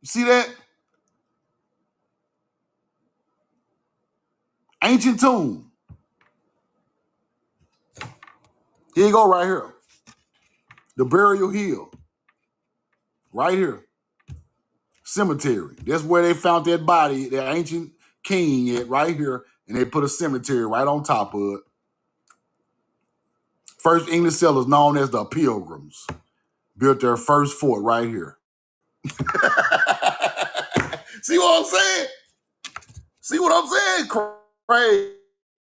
You see that? Ancient tomb. Here you go right here. The Burial Hill. Right here. Cemetery. That's where they found that body, that ancient king at right here, and they put a cemetery right on top of it. First English settlers, known as the Pilgrims, built their first fort right here. See what I'm saying? See what I'm saying? Crazy.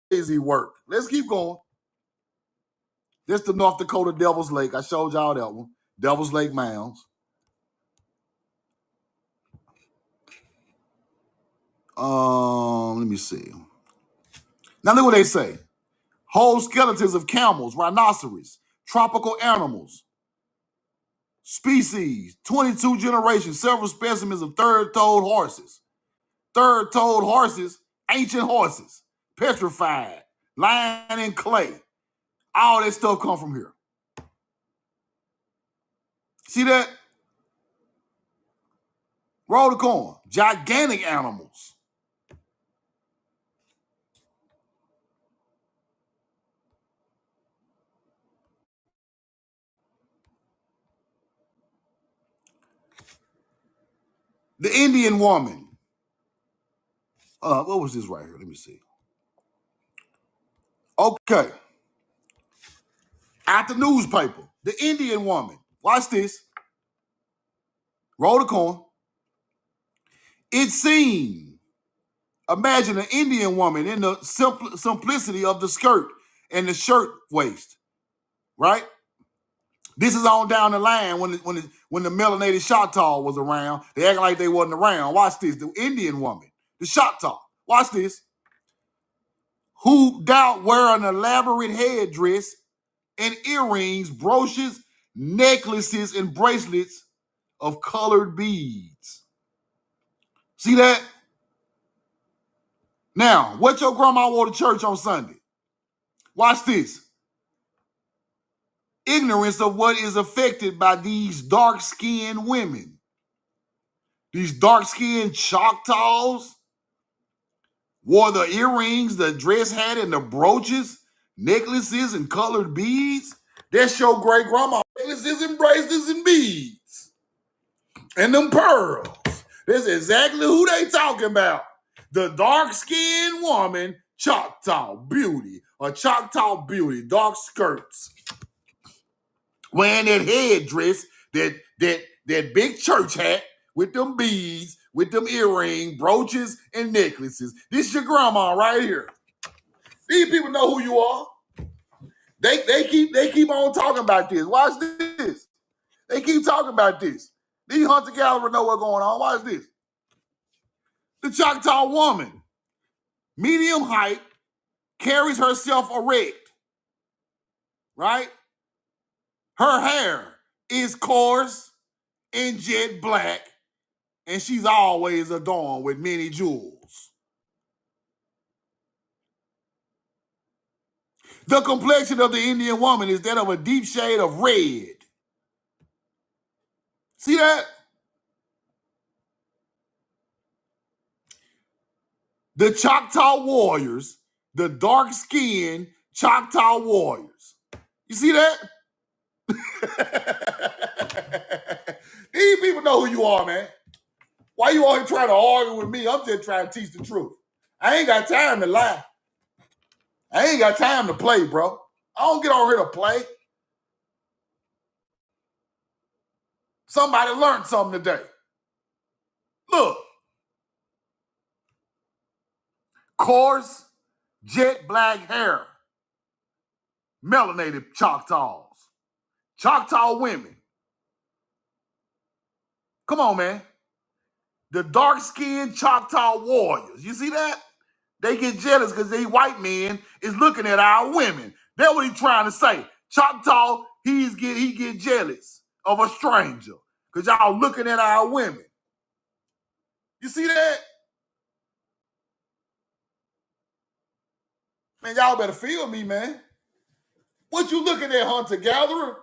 crazy work. Let's keep going. This the North Dakota Devil's Lake. I showed y'all that one. Devil's Lake Mounds. Let me see. Now look what they say. Whole skeletons of camels, rhinoceros, tropical animals, species, 22 generations, several specimens of third-toed horses. Third-toed horses, ancient horses, petrified, lying in clay. All that stuff come from here. See that? Roll the corn. Gigantic animals. The Indian woman. What was this right here? Let me see. Okay. At the newspaper, the Indian woman. Watch this. Roll the corn. It seemed, imagine an Indian woman in the simplicity of the skirt and the shirt waist, right? This is on down the line when the melanated Choctaw was around. They act like they wasn't around. Watch this. The Indian woman, the Choctaw. Watch this. Who doubt wear an elaborate headdress and earrings, brooches, necklaces, and bracelets of colored beads. See that? Now, what your grandma wore to church on Sunday? Watch this. Ignorance of what is affected by these dark-skinned women. These dark-skinned Choctaws wore the earrings, the dress hat, and the brooches, necklaces, and colored beads. That's your great-grandma. Necklaces and bracelets and beads. And them pearls. That's exactly who they talking about. The dark-skinned woman, Choctaw beauty, or Choctaw beauty, dark skirts. Wearing that headdress, that big church hat with them beads, with them earrings, brooches, and necklaces. This your grandma right here. These people know who you are. They keep on talking about this. Watch this. They keep talking about this. These hunter-gatherers know what's going on. Watch this. The Choctaw woman, medium height, carries herself erect, right? Her hair is coarse and jet black, and she's always adorned with many jewels. The complexion of the Indian woman is that of a deep shade of red. See that? The Choctaw warriors, the dark-skinned Choctaw warriors. You see that? These people know who you are, man. Why you all here trying to argue with me? I'm just trying to teach the truth. I ain't got time to lie. I ain't got time to play, bro. I don't get on here to play. Somebody learned something today. Look. Coarse, jet black hair. Melanated Choctaws. Choctaw women. Come on, man. The dark-skinned Choctaw warriors. You see that? They get jealous because they white men is looking at our women. That's what he's trying to say. Choctaw, he get jealous of a stranger because y'all looking at our women. You see that? Man, y'all better feel me, man. What you looking at, hunter-gatherer?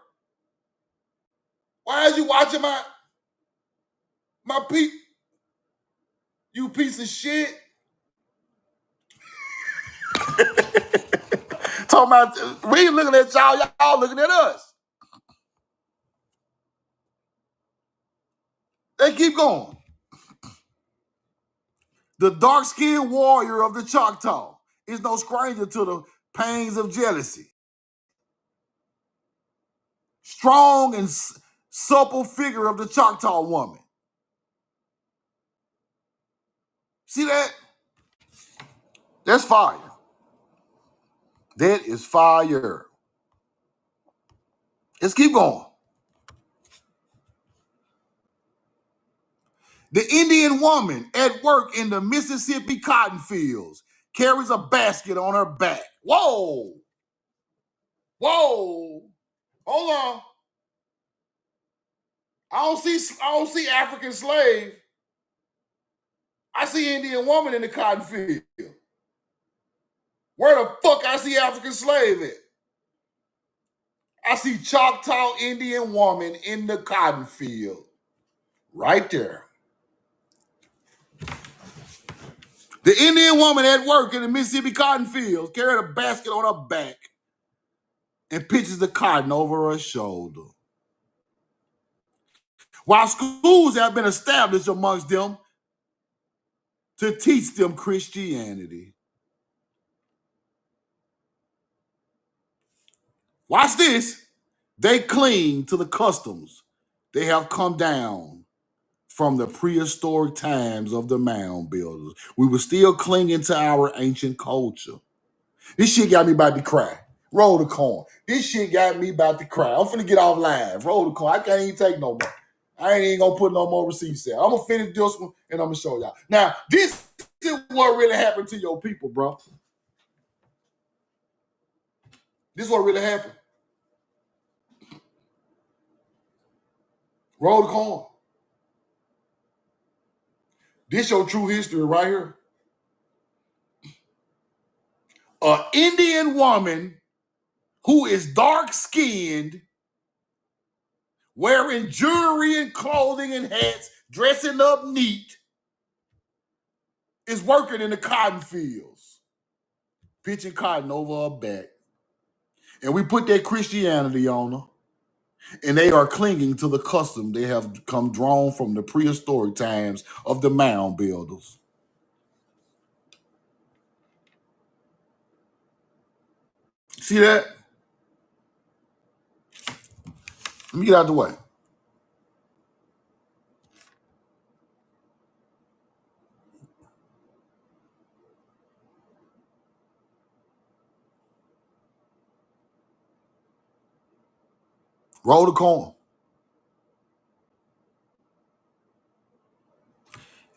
Why is you watching my peep? You piece of shit. Talking about, we ain't looking at y'all, y'all looking at us. They keep going. The dark-skinned warrior of the Choctaw is no stranger to the pains of jealousy. Strong and supple figure of the Choctaw woman. See that? That's fire. That is fire. Let's keep going. The Indian woman at work in the Mississippi cotton fields carries a basket on her back. Whoa. Whoa. Hold on. I don't see African slave. I see Indian woman in the cotton field. Where the fuck I see African slave at? I see Choctaw Indian woman in the cotton field. Right there. The Indian woman at work in the Mississippi cotton fields carried a basket on her back and pitches the cotton over her shoulder. While schools have been established amongst them to teach them Christianity. Watch this. They cling to the customs they have come down from the prehistoric times of the mound builders. We were still clinging to our ancient culture. This shit got me about to cry. Roll the coin. This shit got me about to cry. I'm finna get off live. Roll the coin. I can't even take no more. I ain't even gonna put no more receipts out. I'm gonna finish this one and I'm gonna show y'all. Now, this is what really happened to your people, bro. This is what really happened. Roll the coin. This your true history right here. An Indian woman who is dark-skinned, wearing jewelry and clothing and hats, dressing up neat, is working in the cotton fields, pitching cotton over her back. And we put that Christianity on her, and they are clinging to the custom they have come drawn from the prehistoric times of the mound builders. See that? Let me get out of the way. Roll the coin.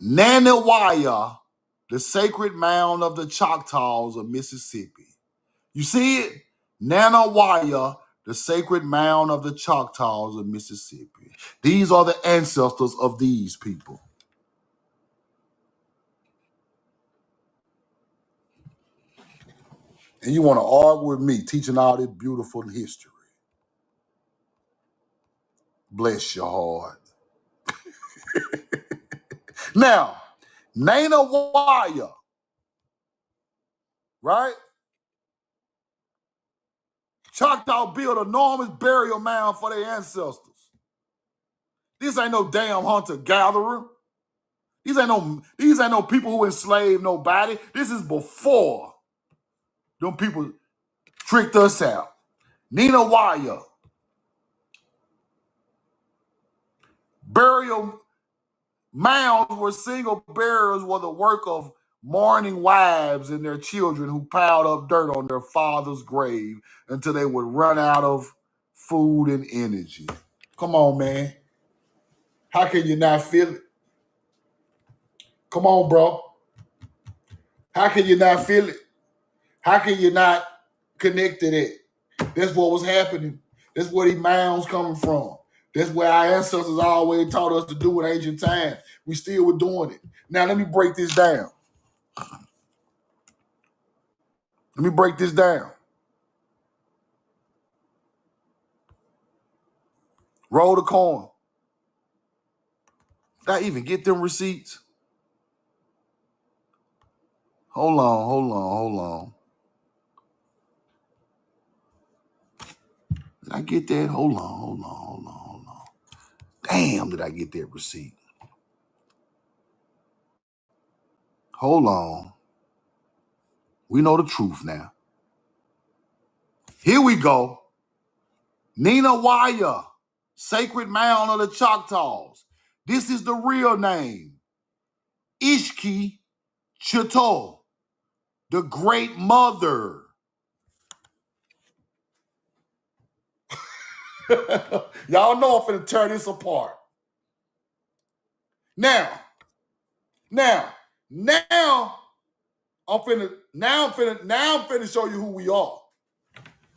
Nanawaya, the sacred mound of the Choctaws of Mississippi. You see it? Nanawaya, the sacred mound of the Choctaws of Mississippi. These are the ancestors of these people. And you want to argue with me, teaching all this beautiful history. Bless your heart. Now, Nanawaya, right? Choctaw built an enormous burial mound for their ancestors. This ain't no damn hunter-gatherer. These ain't no people who enslaved nobody. This is before them people tricked us out. Nanawaya. Burial mounds where single burials were the work of mourning wives and their children who piled up dirt on their father's grave until they would run out of food and energy. Come on, man. How can you not feel it? Come on, bro. How can you not feel it? How can you not connect to that? That's what was happening. That's where these mounds coming from. That's where our ancestors always taught us to do in ancient times. We still were doing it. Now, let me break this down. Roll the coin. Did I even get them receipts? Hold on. Did I get that? Hold on. Damn, did I get that receipt? Hold on. We know the truth now. Here we go. Nanawaya, sacred mound of the Choctaws. This is the real name. Ishki Chito, the great mother. Y'all know I'm finna tear this apart. Now I'm finna show you who we are.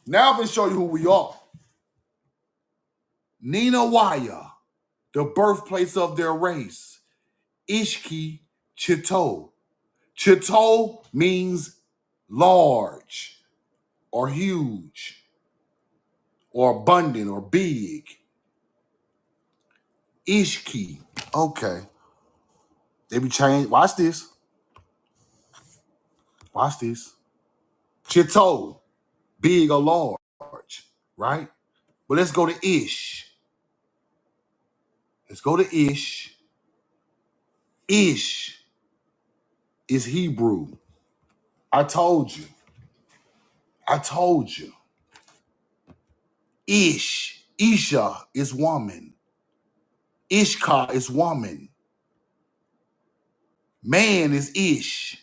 Now I'm finna show you who we are. Nina Waya, the birthplace of their race, Ishki Chito. Chito means large or huge or abundant or big. Ishki. Okay. They be changed. Watch this. Watch this. Chito, big or large, right? But let's go to Ish. Let's go to Ish. Ish is Hebrew. I told you. Ish, Isha is woman. Ishka is woman. Man is Ish.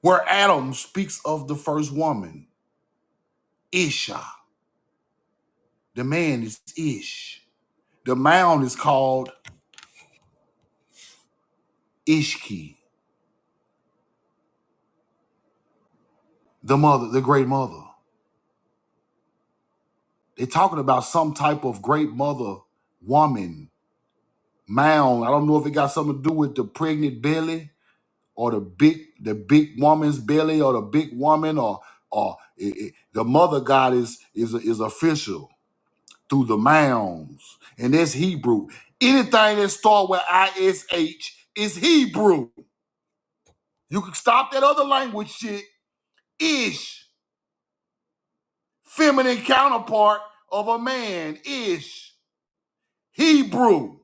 Where Adam speaks of the first woman, Isha. The man is Ish. The mound is called Ishki. The mother, the great mother. They're talking about some type of great mother woman mound. I don't know if it got something to do with the pregnant belly or the big woman's belly or the big woman or the mother god is official through the mounds. And that's Hebrew. Anything that starts with ISH is Hebrew. You can stop that other language shit. Ish. Feminine counterpart of a man. Ish. Hebrew.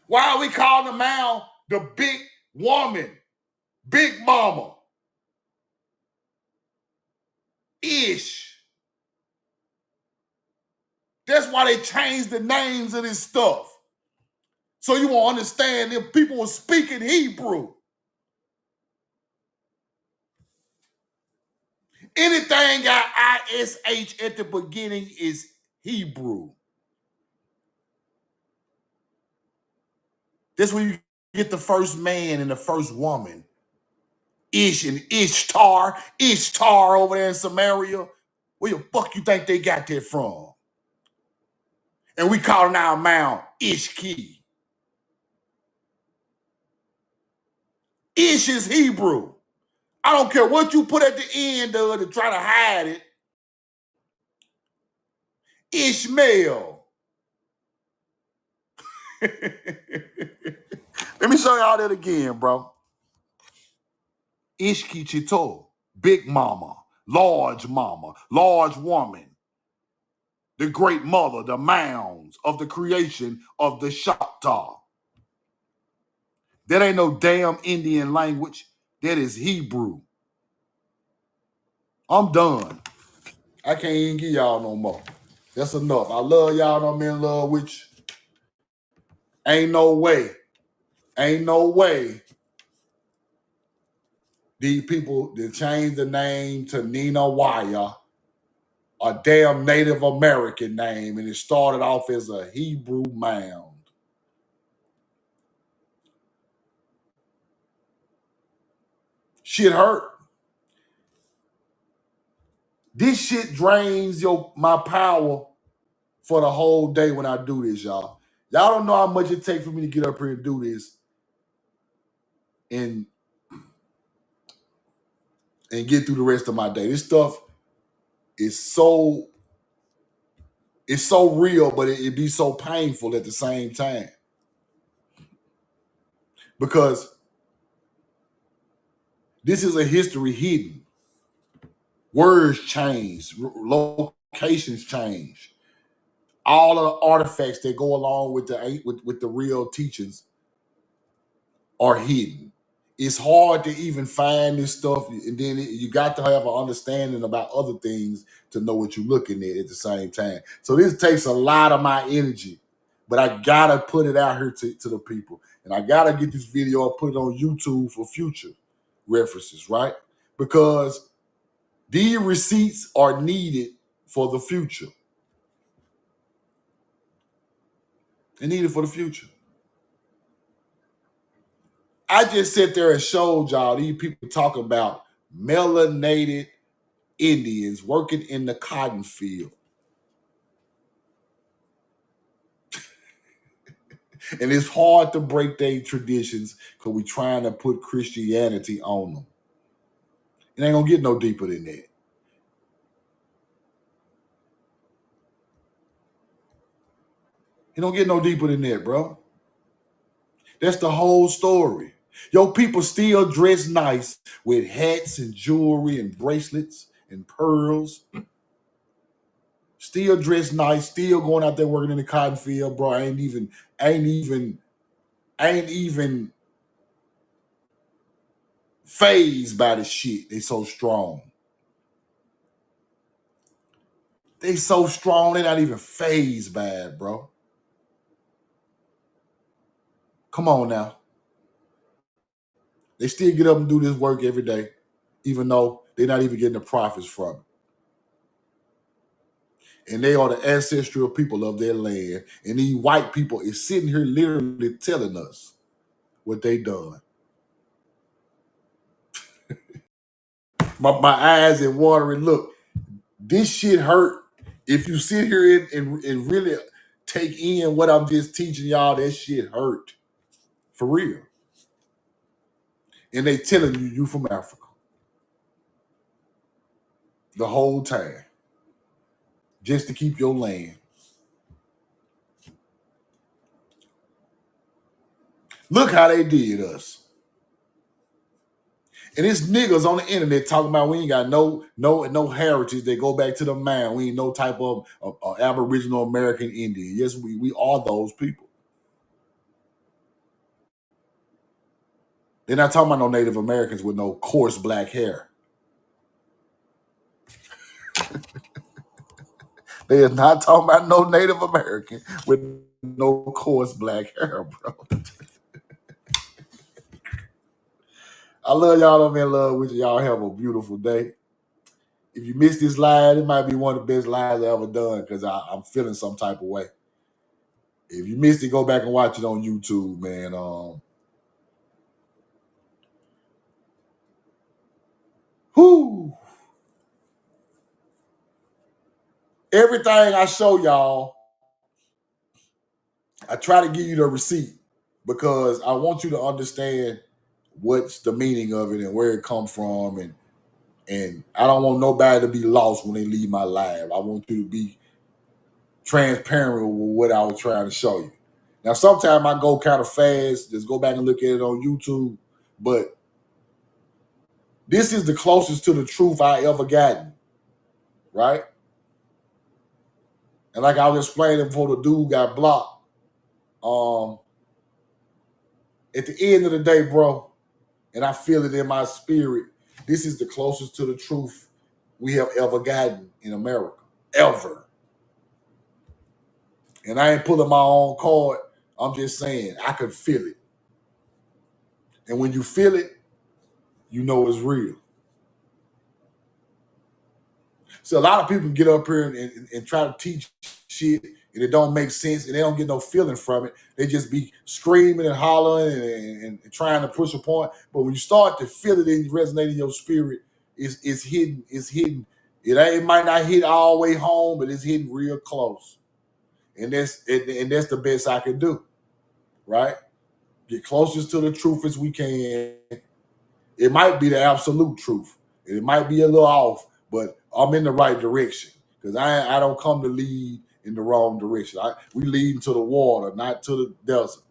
Why are we calling the mound the big woman? Big mama. Ish. That's why they changed the names of this stuff. So you won't understand if people were speaking Hebrew. Anything got ISH at the beginning is Hebrew. That's where you get the first man and the first woman. Ish and Ishtar. Ishtar over there in Samaria. Where the fuck you think they got that from? And we calling our mound Ishki. Ish is Hebrew. I don't care what you put at the end of it to try to hide it. Ishmael. Let me show y'all that again, bro. Ishki Chito, big mama, large woman, the great mother, the mounds of the creation of the Shakhtar. That ain't no damn Indian language. That is Hebrew. I'm done. I can't even give y'all no more. That's enough. I love y'all. I'm in love with you. Ain't no way these people that changed the name to Nina Waya, a damn Native American name, and it started off as a Hebrew mound. Shit hurt. This shit drains my power for the whole day when I do this, y'all. Y'all don't know how much it takes for me to get up here and do this and get through the rest of my day. This stuff is so real, but it be so painful at the same time. Because this is a history hidden. Words change, locations change. All of the artifacts that go along with the real teachings are hidden. It's hard to even find this stuff, and then you got to have an understanding about other things to know what you're looking at the same time. So this takes a lot of my energy, but I gotta put it out here to the people, and I gotta get this video and put it on YouTube for future references, right? because these receipts are needed for the future. They're needed for the future. I just sit there and showed y'all these people talking about melanated Indians working in the cotton field. And it's hard to break their traditions because we're trying to put Christianity on them. It ain't going to get no deeper than that. It don't get no deeper than that, bro. That's the whole story. Yo, people still dress nice with hats and jewelry and bracelets and pearls. Still dressed nice, still going out there working in the cotton field, bro. I ain't even phased by the shit. They so strong. They so strong, they're not even phased by it, bro. Come on now. They still get up and do this work every day, even though they're not even getting the profits from it. And they are the ancestral people of their land. And these white people is sitting here literally telling us what they done. My eyes are watering. Look, this shit hurt. If you sit here and really take in what I'm just teaching y'all, that shit hurt. For real. And they telling you from Africa. The whole time. Just to keep your land. Look how they did us. And it's niggas on the internet talking about we ain't got no heritage. They go back to the man. We ain't no type of Aboriginal American Indian. Yes, we are those people. They're not talking about no Native Americans with no coarse black hair. They are not talking about no Native American with no coarse black hair, bro. I love y'all. I'm in love with y'all. Have a beautiful day. If you missed this live, it might be one of the best lives I ever done because I'm feeling some type of way. If you missed it, go back and watch it on YouTube, man. Whoo! Everything I show y'all, I try to give you the receipt because I want you to understand what's the meaning of it and where it comes from, and I don't want nobody to be lost when they leave my live. I want you to be transparent with what I was trying to show you. Now, sometimes I go kind of fast. Just go back and look at it on YouTube, but this is the closest to the truth I ever gotten, right? And like I was explaining before the dude got blocked, at the end of the day, bro, and I feel it in my spirit, this is the closest to the truth we have ever gotten in America, ever. And I ain't pulling my own card. I'm just saying, I could feel it. And when you feel it, you know it's real. So a lot of people get up here and try to teach shit and it don't make sense and they don't get no feeling from it. They just be screaming and hollering and trying to push a point. But when you start to feel it and resonate in your spirit, it's hidden. It's hidden. It might not hit all the way home, but it's hitting real close. And that's the best I can do, right? Get closest to the truth as we can. It might be the absolute truth. It might be a little off, but I'm in the right direction because I don't come to lead in the wrong direction. We lead into the water, not to the desert.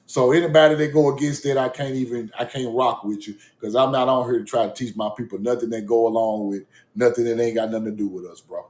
So anybody that go against that, I can't rock with you because I'm not on here to try to teach my people nothing that go along with nothing that ain't got nothing to do with us, bro.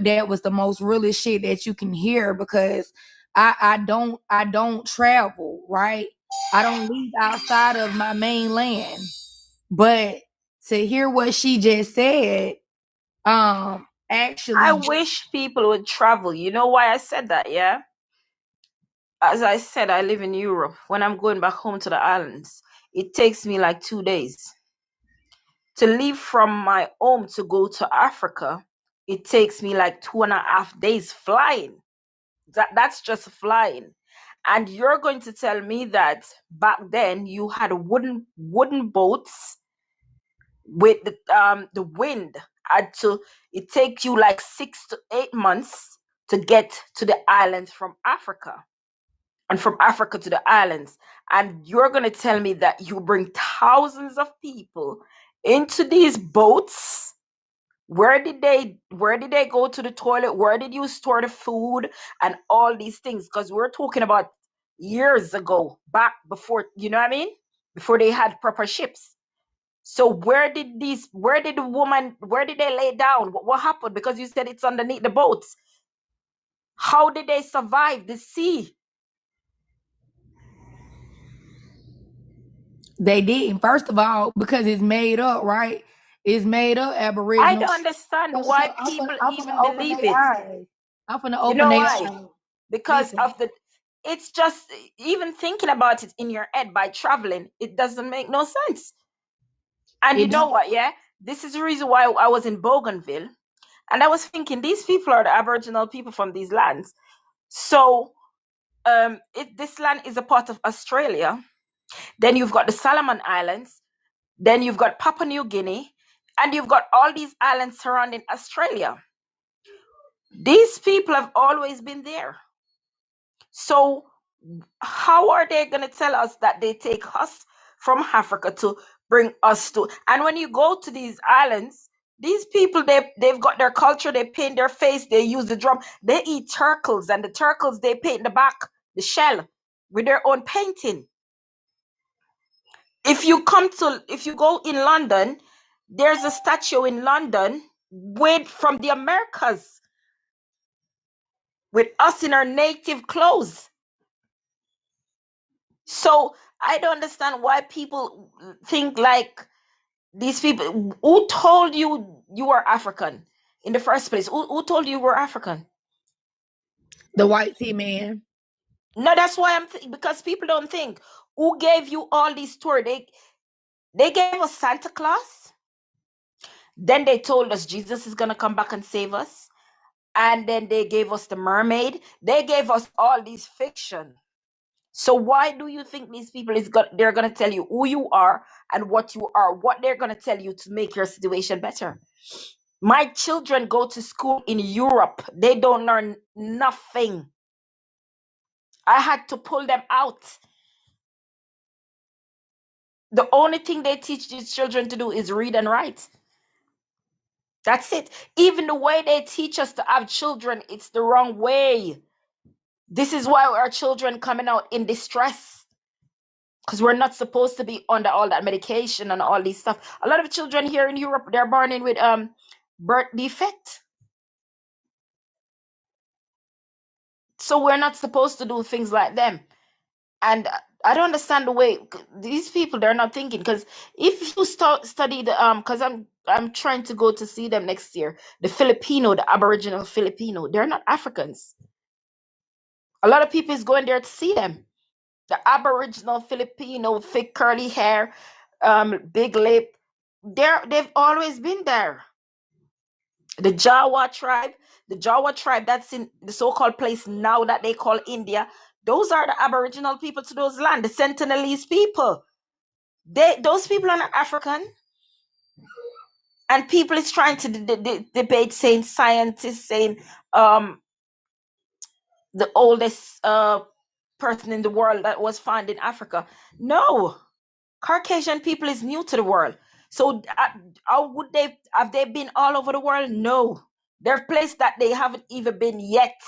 that was the most realest shit that you can hear, because I don't travel, right? I don't leave outside of my mainland. But to hear what she just said, actually, I wish people would travel. You know why I said that, yeah? As I said, I live in Europe. When I'm going back home to the islands, it takes me like 2 days. To leave from my home to go to Africa, it takes me like 2.5 days flying. That's just flying. And you're going to tell me that back then you had wooden boats with the wind it takes you like 6 to 8 months to get to the islands from Africa, and from Africa to the islands. And you're going to tell me that you bring thousands of people into these boats. Where did they go to the toilet? Where did you store the food and all these things? Because we're talking about years ago, back before, you know what I mean? Before they had proper ships. So where did they lay down? What happened? Because you said it's underneath the boats. How did they survive the sea? they didn't. First of all, because it's made up, right? It's made up Aboriginal. I don't understand why people even believe it. I'm finna You open know their why? eyes. Because of it's just, even thinking about it in your head by traveling, it doesn't make no sense. And you know what, yeah? This is the reason why I was in Bougainville. And I was thinking, these people are the Aboriginal people from these lands. So this land is a part of Australia. Then you've got the Solomon Islands. Then you've got Papua New Guinea. And you've got all these islands surrounding Australia. These people have always been there. So how are they going to tell us that they take us from Africa to bring us to? And when you go to these islands, these people, they've got their culture. They paint their face. They use the drum. They eat turtles, and the turtles, they paint the back, the shell, with their own painting. If you go in London, there's a statue in London from the Americas, with us in our native clothes. So I don't understand why people think like these people. Who told you you were African in the first place? Who told you were African? The white tea man. No, that's why because people don't think. Who gave you all these stories? They gave us Santa Claus. Then they told us Jesus is gonna come back and save us. And then they gave us the mermaid. They gave us all these fiction. So why do you think these people they're going to tell you who you are and what you are, what they're going to tell you to make your situation better? My children go to school in Europe. They don't learn nothing. I had to pull them out. The only thing they teach these children to do is read and write. That's it. Even the way they teach us to have children, it's the wrong way. This is why our children coming out in distress. Because we're not supposed to be under all that medication and all these stuff. A lot of children here in Europe, they're born in with birth defect. So we're not supposed to do things like them. And I don't understand the way these people, they're not thinking. Because if you study the because I'm trying to go to see them next year, the Aboriginal Filipino, they're not Africans. A lot of people is going there to see them. The Aboriginal Filipino, thick curly hair, big lip, they've always been there. The Jawa tribe that's in the so-called place now that they call India, those are the Aboriginal people to those lands, the Sentinelese people. Those people are not African. And people is trying to debate, saying scientists saying the oldest person in the world that was found in Africa. No, Caucasian people is new to the world. So how would have they been all over the world? No, there are places that they haven't even been yet.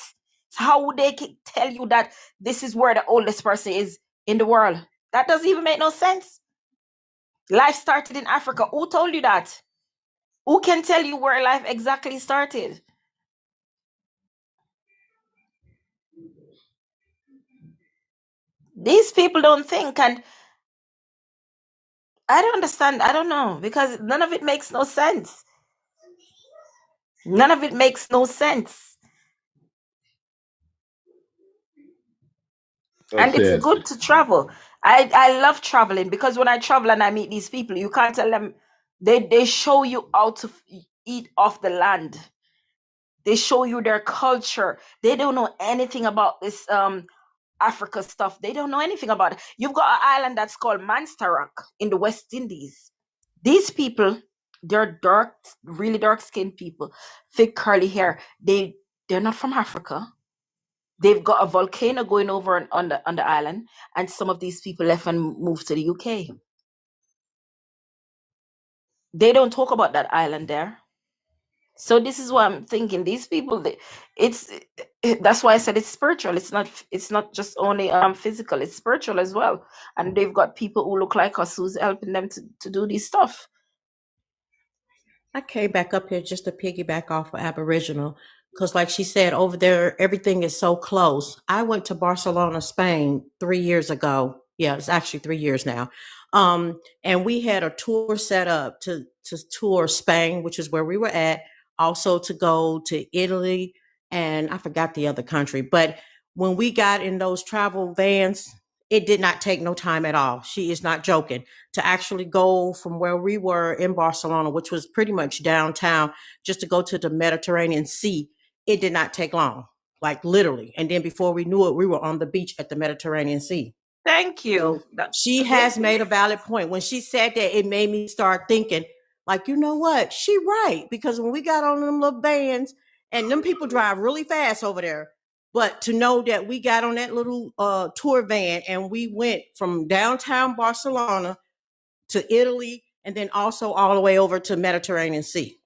So how would they tell you that this is where the oldest person is in the world? That doesn't even make no sense. Life started in Africa. Who told you that? Who can tell you where life exactly started? These people don't think, and I don't understand. I don't know, because none of it makes no sense. None of it makes no sense. And it's good to travel. I love traveling, because when I travel and I meet these people, you can't tell them. They show you how to eat off the land. They show you their culture. They don't know anything about this Africa stuff. They don't know anything about it. You've got an island that's called Montserrat in the West Indies. These people, they're dark, really dark skinned people, thick curly hair. They're not from Africa. They've got a volcano going over on the island, and some of these people left and moved to the UK. They don't talk about that island there. So this is what I'm thinking. These people, that's why I said it's spiritual. It's not just only physical. It's spiritual as well. And they've got people who look like us who's helping them to do this stuff. I came back up here just to piggyback off of Aboriginal, because like she said, over there, everything is so close. I went to Barcelona, Spain 3 years ago. Yeah, it's actually 3 years now. And we had a tour set up to tour Spain, which is where we were at, also to go to Italy, and I forgot the other country. But when we got in those travel vans, it did not take no time at all. She is not joking. To actually go from where we were in Barcelona, which was pretty much downtown, just to go to the Mediterranean Sea, it did not take long, like literally. And then before we knew it, we were on the beach at the Mediterranean Sea. Thank you. So she has made a valid point. When she said that, it made me start thinking, like, you know what? She right. Because when we got on them little vans, and them people drive really fast over there, but to know that we got on that little tour van and we went from downtown Barcelona to Italy, and then also all the way over to Mediterranean Sea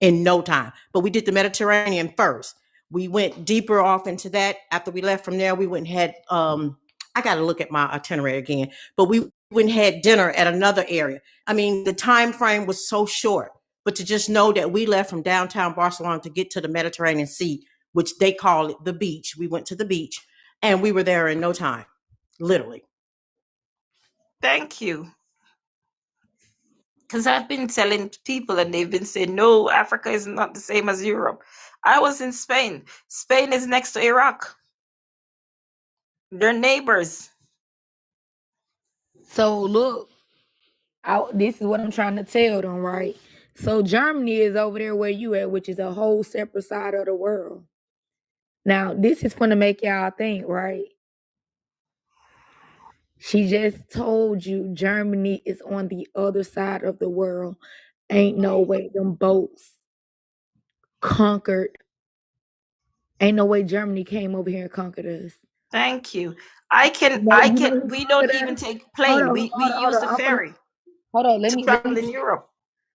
in no time. But we did the Mediterranean first. We went deeper off into that. After we left from there, we went and had, I got to look at my itinerary again, but we went and had dinner at another area. I mean, the time frame was so short, but to just know that we left from downtown Barcelona to get to the Mediterranean Sea, which they call it the beach. We went to the beach and we were there in no time, literally. Thank you. Because I've been telling people and they've been saying, no, Africa is not the same as Europe. I was in Spain. Spain is next to Iraq. They're neighbors. So look, this is what I'm trying to tell them, right? So Germany is over there where you at, which is a whole separate side of the world. Now, this is gonna make y'all think, right? She just told you Germany is on the other side of the world. Ain't no way them boats conquered. Ain't no way Germany came over here and conquered us. Thank you. We don't even take plane. We use the ferry. Hold on, let me travel in Europe.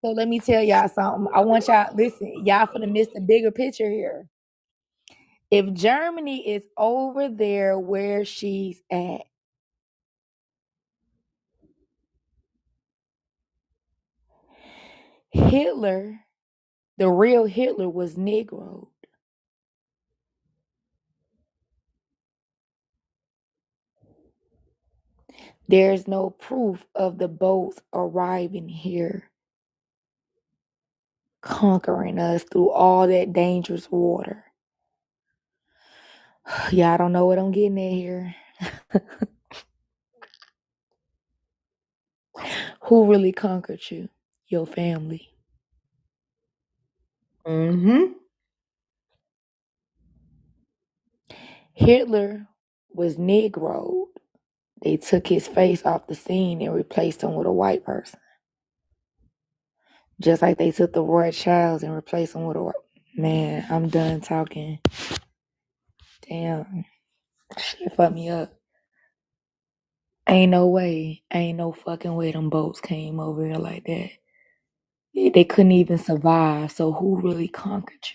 So let me tell y'all something. I want y'all, listen, y'all finna miss the bigger picture here. If Germany is over there where she's at, Hitler, the real Hitler, was Negroed. There's no proof of the boats arriving here, conquering us through all that dangerous water. Y'all don't know what I'm getting at here. Who really conquered you? Your family. Mm-hmm. Hitler was Negroed. They took his face off the scene and replaced him with a white person. Just like they took the Rothschilds and replaced him with a white... Man, I'm done talking. Damn. Shit fucked me up. Ain't no way. Ain't no fucking way them boats came over here like that. They couldn't even survive. So who really conquered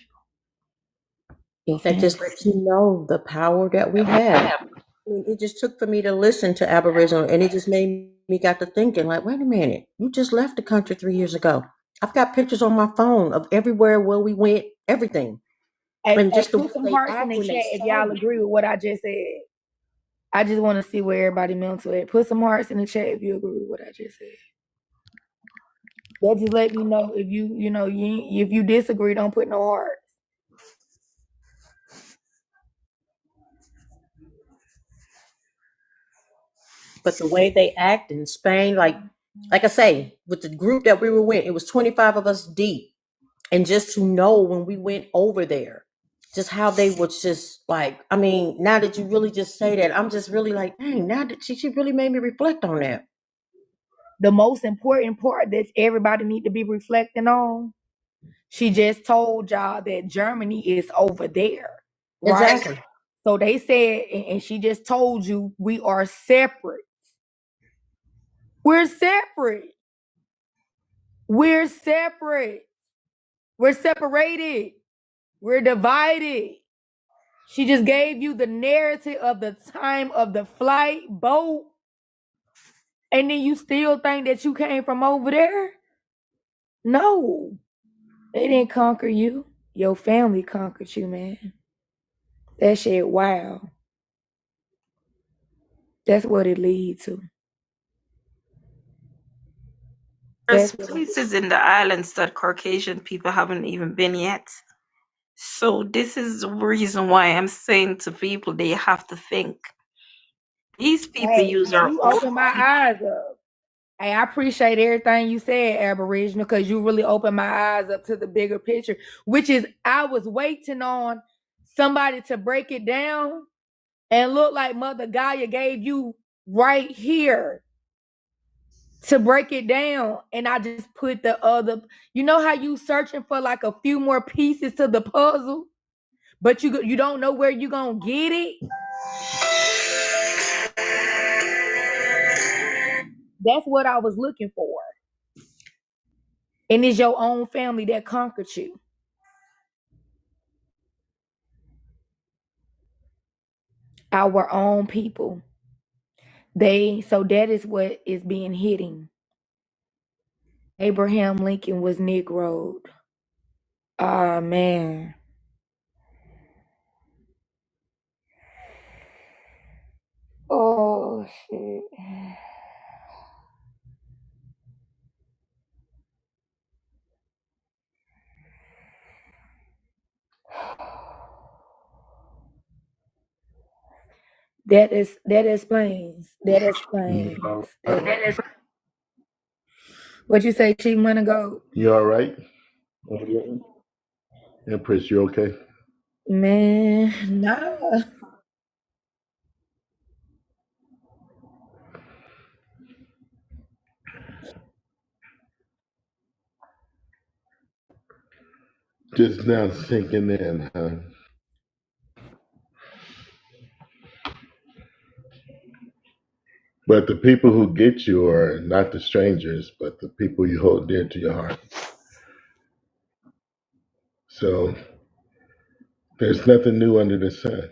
you? That just lets you know the power that we have. I mean, it just took for me to listen to Aboriginal, and it just made me got to thinking, like, wait a minute, you just left the country 3 years ago. I've got pictures on my phone of everywhere where we went, everything. And just put some hearts in the chat if y'all agree with what I just said. I just want to see where everybody mental at. Put some hearts in the chat if you agree with what I just said. That just let me know if if you disagree, don't put no hearts. But the way they act in Spain, like I say, with the group that we were with, it was 25 of us deep. And just to know when we went over there, just how they was just like, I mean, now that you really just say that, I'm just really like, dang, now that she really made me reflect on that. The most important part that everybody need to be reflecting on, she just told y'all that Germany is over there. Right? Exactly. So they said, and she just told you, we are separate. We're separate. We're separate. We're separated. We're divided. She just gave you the narrative of the time of the flight, boat, and then you still think that you came from over there? No. They didn't conquer you. Your family conquered you, man. That shit, wow. That's what it leads to. There's places in the islands that Caucasian people haven't even been yet. So this is the reason why I'm saying to people they have to think. These people use our You own open my eyes up. Hey, I appreciate everything you said, Aboriginal, because you really opened my eyes up to the bigger picture, which is I was waiting on somebody to break it down and look like Mother Gaia gave you right here to break it down. And I just put the other, you know how you searching for like a few more pieces to the puzzle, but you don't know where you're going to get it? That's what I was looking for. And it's your own family that conquered you. Our own people. So that is what is being hidden. Abraham Lincoln was Negroed. Ah, man. Oh, shit. That explains. What you say, Chief Money Goat? You all right? Empress, you okay? Man, nah. Just now sinking in, huh? But the people who get you are not the strangers, but the people you hold dear to your heart. So there's nothing new under the sun.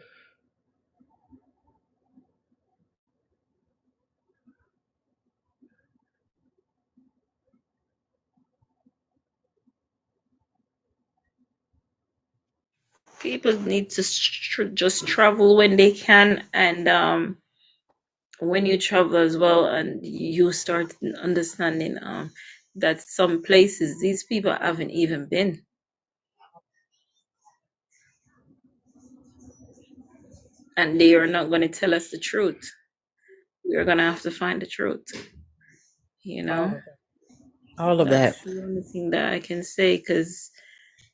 people need to just travel when they can, and when you travel as well, and you start understanding that some places these people haven't even been. And they are not going to tell us the truth. We're going to have to find the truth. You know? All of That's that. the only thing that I can say, because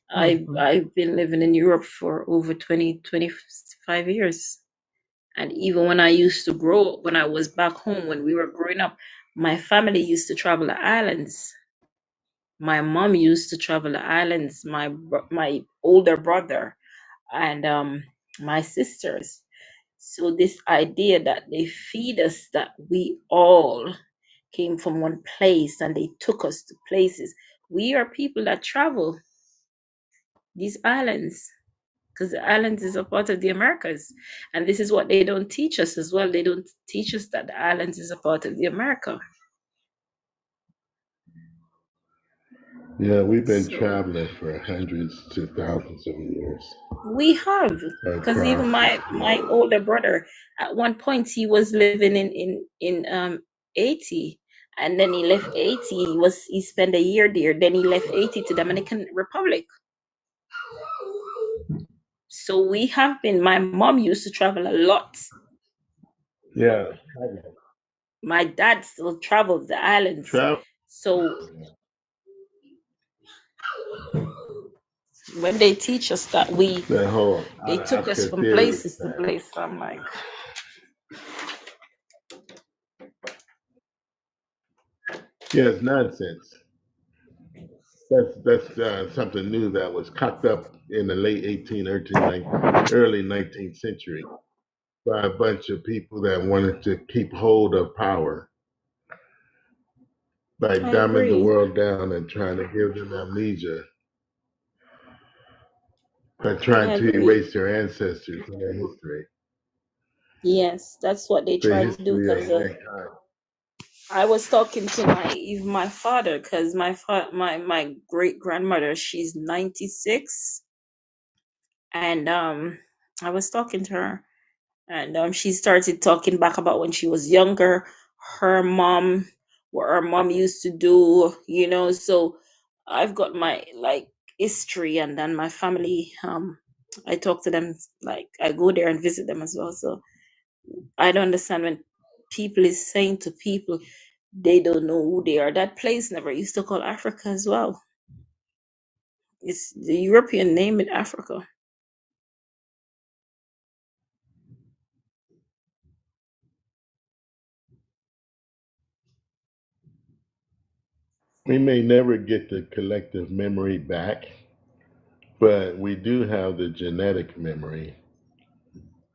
I've been living in Europe for over 25 years. And even when I used to grow up, when I was back home, when we were growing up, my family used to travel the islands. My mom used to travel the islands, my older brother and my sisters. So this idea that they feed us that we all came from one place and they took us to places. We are people that travel these islands, because the islands is a part of the Americas. And this is what they don't teach us as well. They don't teach us that the islands is a part of the America. Yeah, we've been So traveling for hundreds to thousands of years we have, because even across. my older brother, at one point he was living in Haiti, and then he left Haiti. He spent a year there. Then he left Haiti to Dominican Republic. So we have been. My mom used to travel a lot. Yeah, My dad still travels the islands. travel. So when they teach us that That whole they out of took us Africa from theory places to thing. place. I'm like, Yeah, it's nonsense. That's something new that was cocked up in the late 18th, early 19th century by a bunch of people that wanted to keep hold of power by I dumbing the agree. world down and trying to give them amnesia, by trying I to agree. erase their ancestors and their history, Yes, that's what they the try to do. history of Because mankind. I was talking to my father, because my great grandmother, she's 96, and I was talking to her, and she started talking back about when she was younger, her mom, what her mom used to do, So I've got my history, and then my family. I talk to them, I go there and visit them as well. So I don't understand when people is saying to people they don't know who they are. That place never used to call Africa as well. It's the European name in Africa. We may never get the collective memory back, but we do have the genetic memory,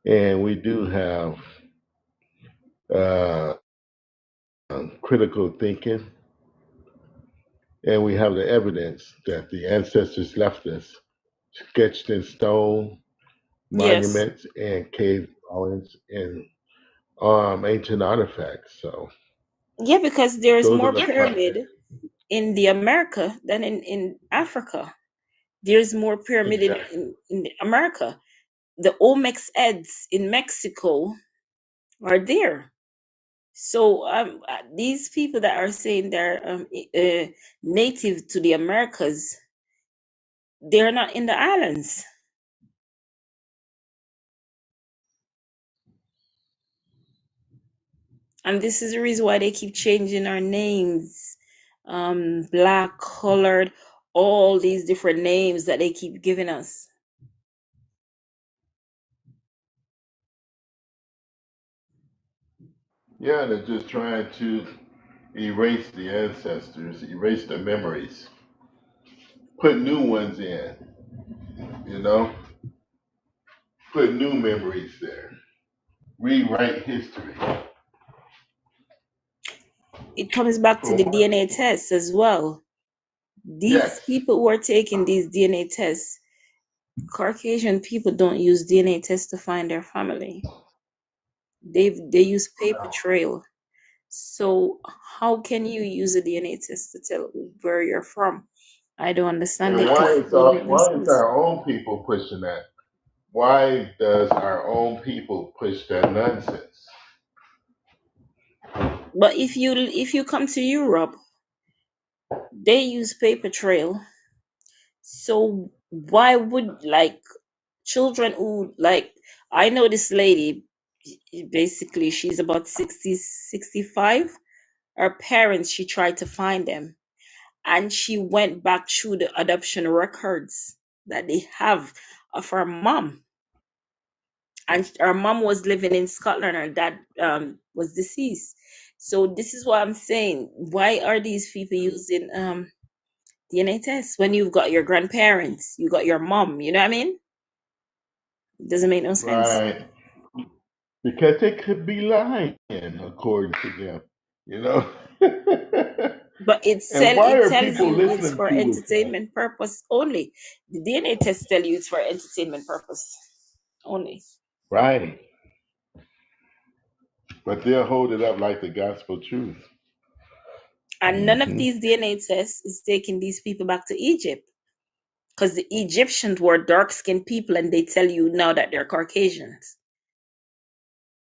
and we do have uh, critical thinking, and we have the evidence that the ancestors left us, sketched in stone, Yes. monuments, and cave dwellings, and ancient artifacts. So Yeah, because there's those are more the pyramid in the America than in Africa. There's more pyramid exactly. in America. The Olmecs heads in Mexico are there. So these people that are saying they're native to the Americas, they're not in the islands. And this is the reason why they keep changing our names. Black, colored, all these different names that they keep giving us. Yeah, they're just trying to erase the ancestors, erase the memories, put new ones in, put new memories there, rewrite history. It comes back to the DNA tests as well. These people who are taking these DNA tests, Caucasian people don't use DNA tests to find their family. They use paper trail. So how can you use a DNA test to tell where you're from? I don't understand And it. why It don't make no is sense. our own people pushing that? Why does our own people push that nonsense? But if you come to Europe, they use paper trail. So why would children who I know this lady, basically she's about 60, 65. Her parents, she tried to find them, and she went back through the adoption records that they have of her mom. And her mom was living in Scotland. Her dad was deceased. So this is what I'm saying. Why are these people using DNA tests when you've got your grandparents, you got your mom? You know what I mean? It doesn't make no sense. Right. Because they could be lying, according to them, But it tells you it's for entertainment purpose only. The DNA test tell you it's for entertainment purpose only. Right. But they'll hold it up like the gospel truth. And none of these DNA tests is taking these people back to Egypt, because the Egyptians were dark-skinned people, and they tell you now that they're Caucasians.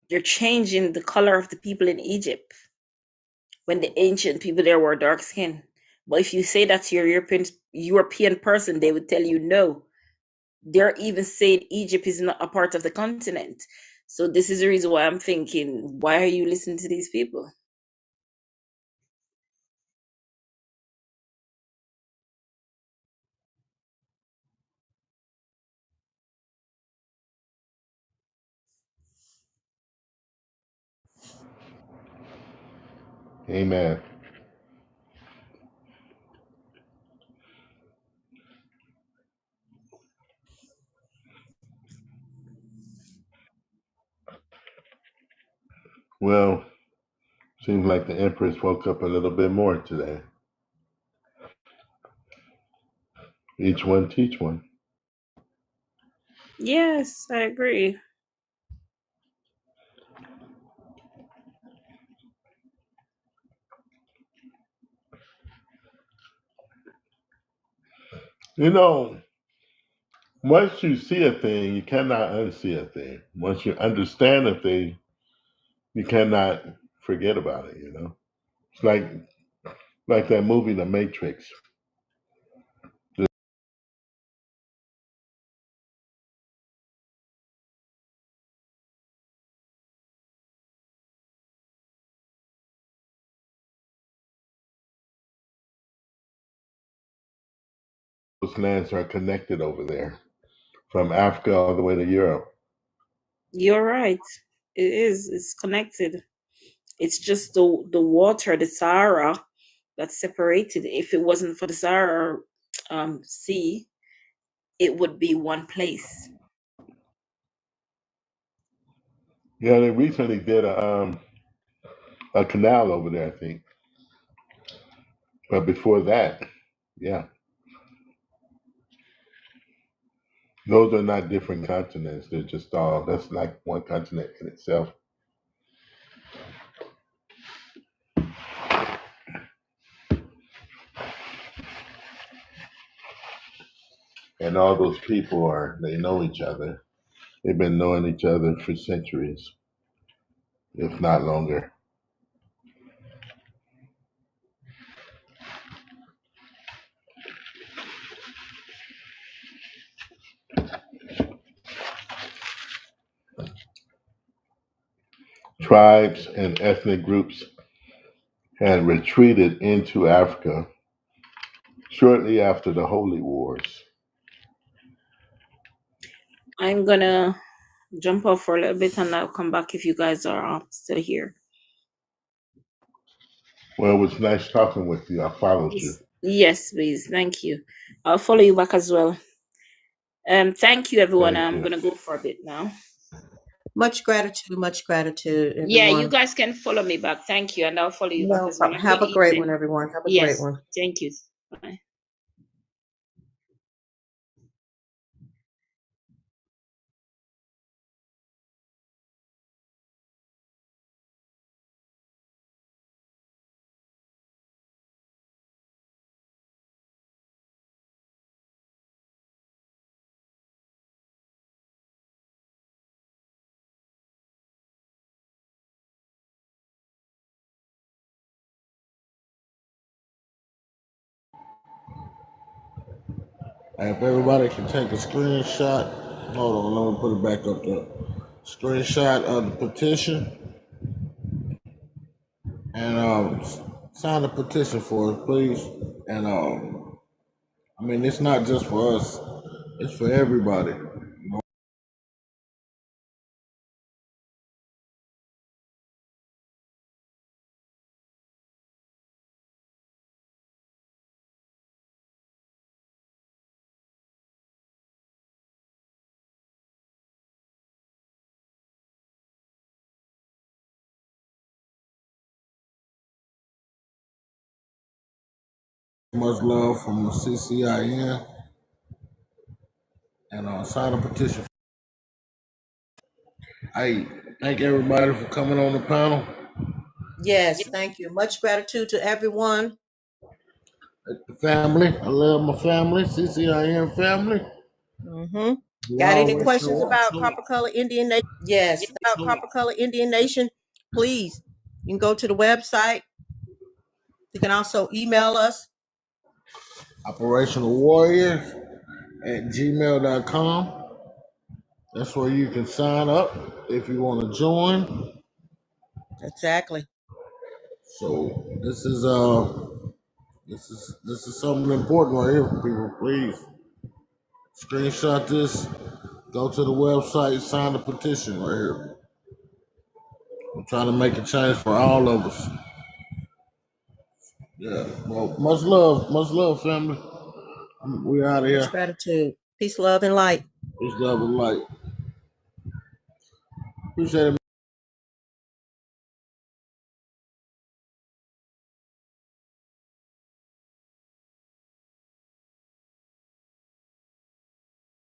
You're changing the color of the people in Egypt when the ancient people there were dark-skinned. But if you say that to your European person, they would tell you no. They're even saying Egypt is not a part of the continent. So this is the reason why I'm thinking, why are you listening to these people? Amen. Well, seems like the Empress woke up a little bit more today. Each one teach one. Yes, I agree. You know, once you see a thing, you cannot unsee a thing. Once you understand a thing, you cannot forget about it, you know? It's like that movie The Matrix. Those lands are connected over there, from Africa all the way to Europe. You're right. It is. It's connected. It's just the water, the Sahara, that's separated. If it wasn't for the Sahara Sea, it would be one place. Yeah, they recently did a canal over there, I think. But before that, yeah. Those are not different continents. They're just that's like one continent in itself. And all those people they know each other. They've been knowing each other for centuries, if not longer. Tribes and ethnic groups had retreated into Africa shortly after the Holy Wars. I'm gonna jump off for a little bit and I'll come back if you guys are still here. Well, it was nice talking with you. I followed you. Yes, please. Thank you. I'll follow you back as well. Thank you, everyone. Thank I'm you. gonna go for a bit now. Much gratitude, everyone. Yeah, you guys can follow me back. Thank you, and I'll follow you back No as well. problem. Have a great one, everyone. Have a great one. Thank you. Bye. If everybody can take a screenshot, hold on, let me put it back up there. Screenshot of the petition and sign the petition for us, please. And I mean, it's not just for us; it's for everybody. Much love from the CCIN, and sign a petition. I thank everybody for coming on the panel. Yes, thank you. Much gratitude to everyone. Family, I love my family. CCIN family. Mm-hmm. You Got any always questions show up. about Copper Color Indian Nation? Yes, about Copper Color Indian Nation, please, you can go to the website. You can also email us. OperationalWarriors@gmail.com. That's where you can sign up if you want to join. Exactly. So this is something important right here for people. Please screenshot this. Go to the website, sign the petition right here. I'm trying to make a change for all of us. Yeah. Well, much love, family. We out of here. Much gratitude. Peace, love, and light. Peace, love, and light. Appreciate it.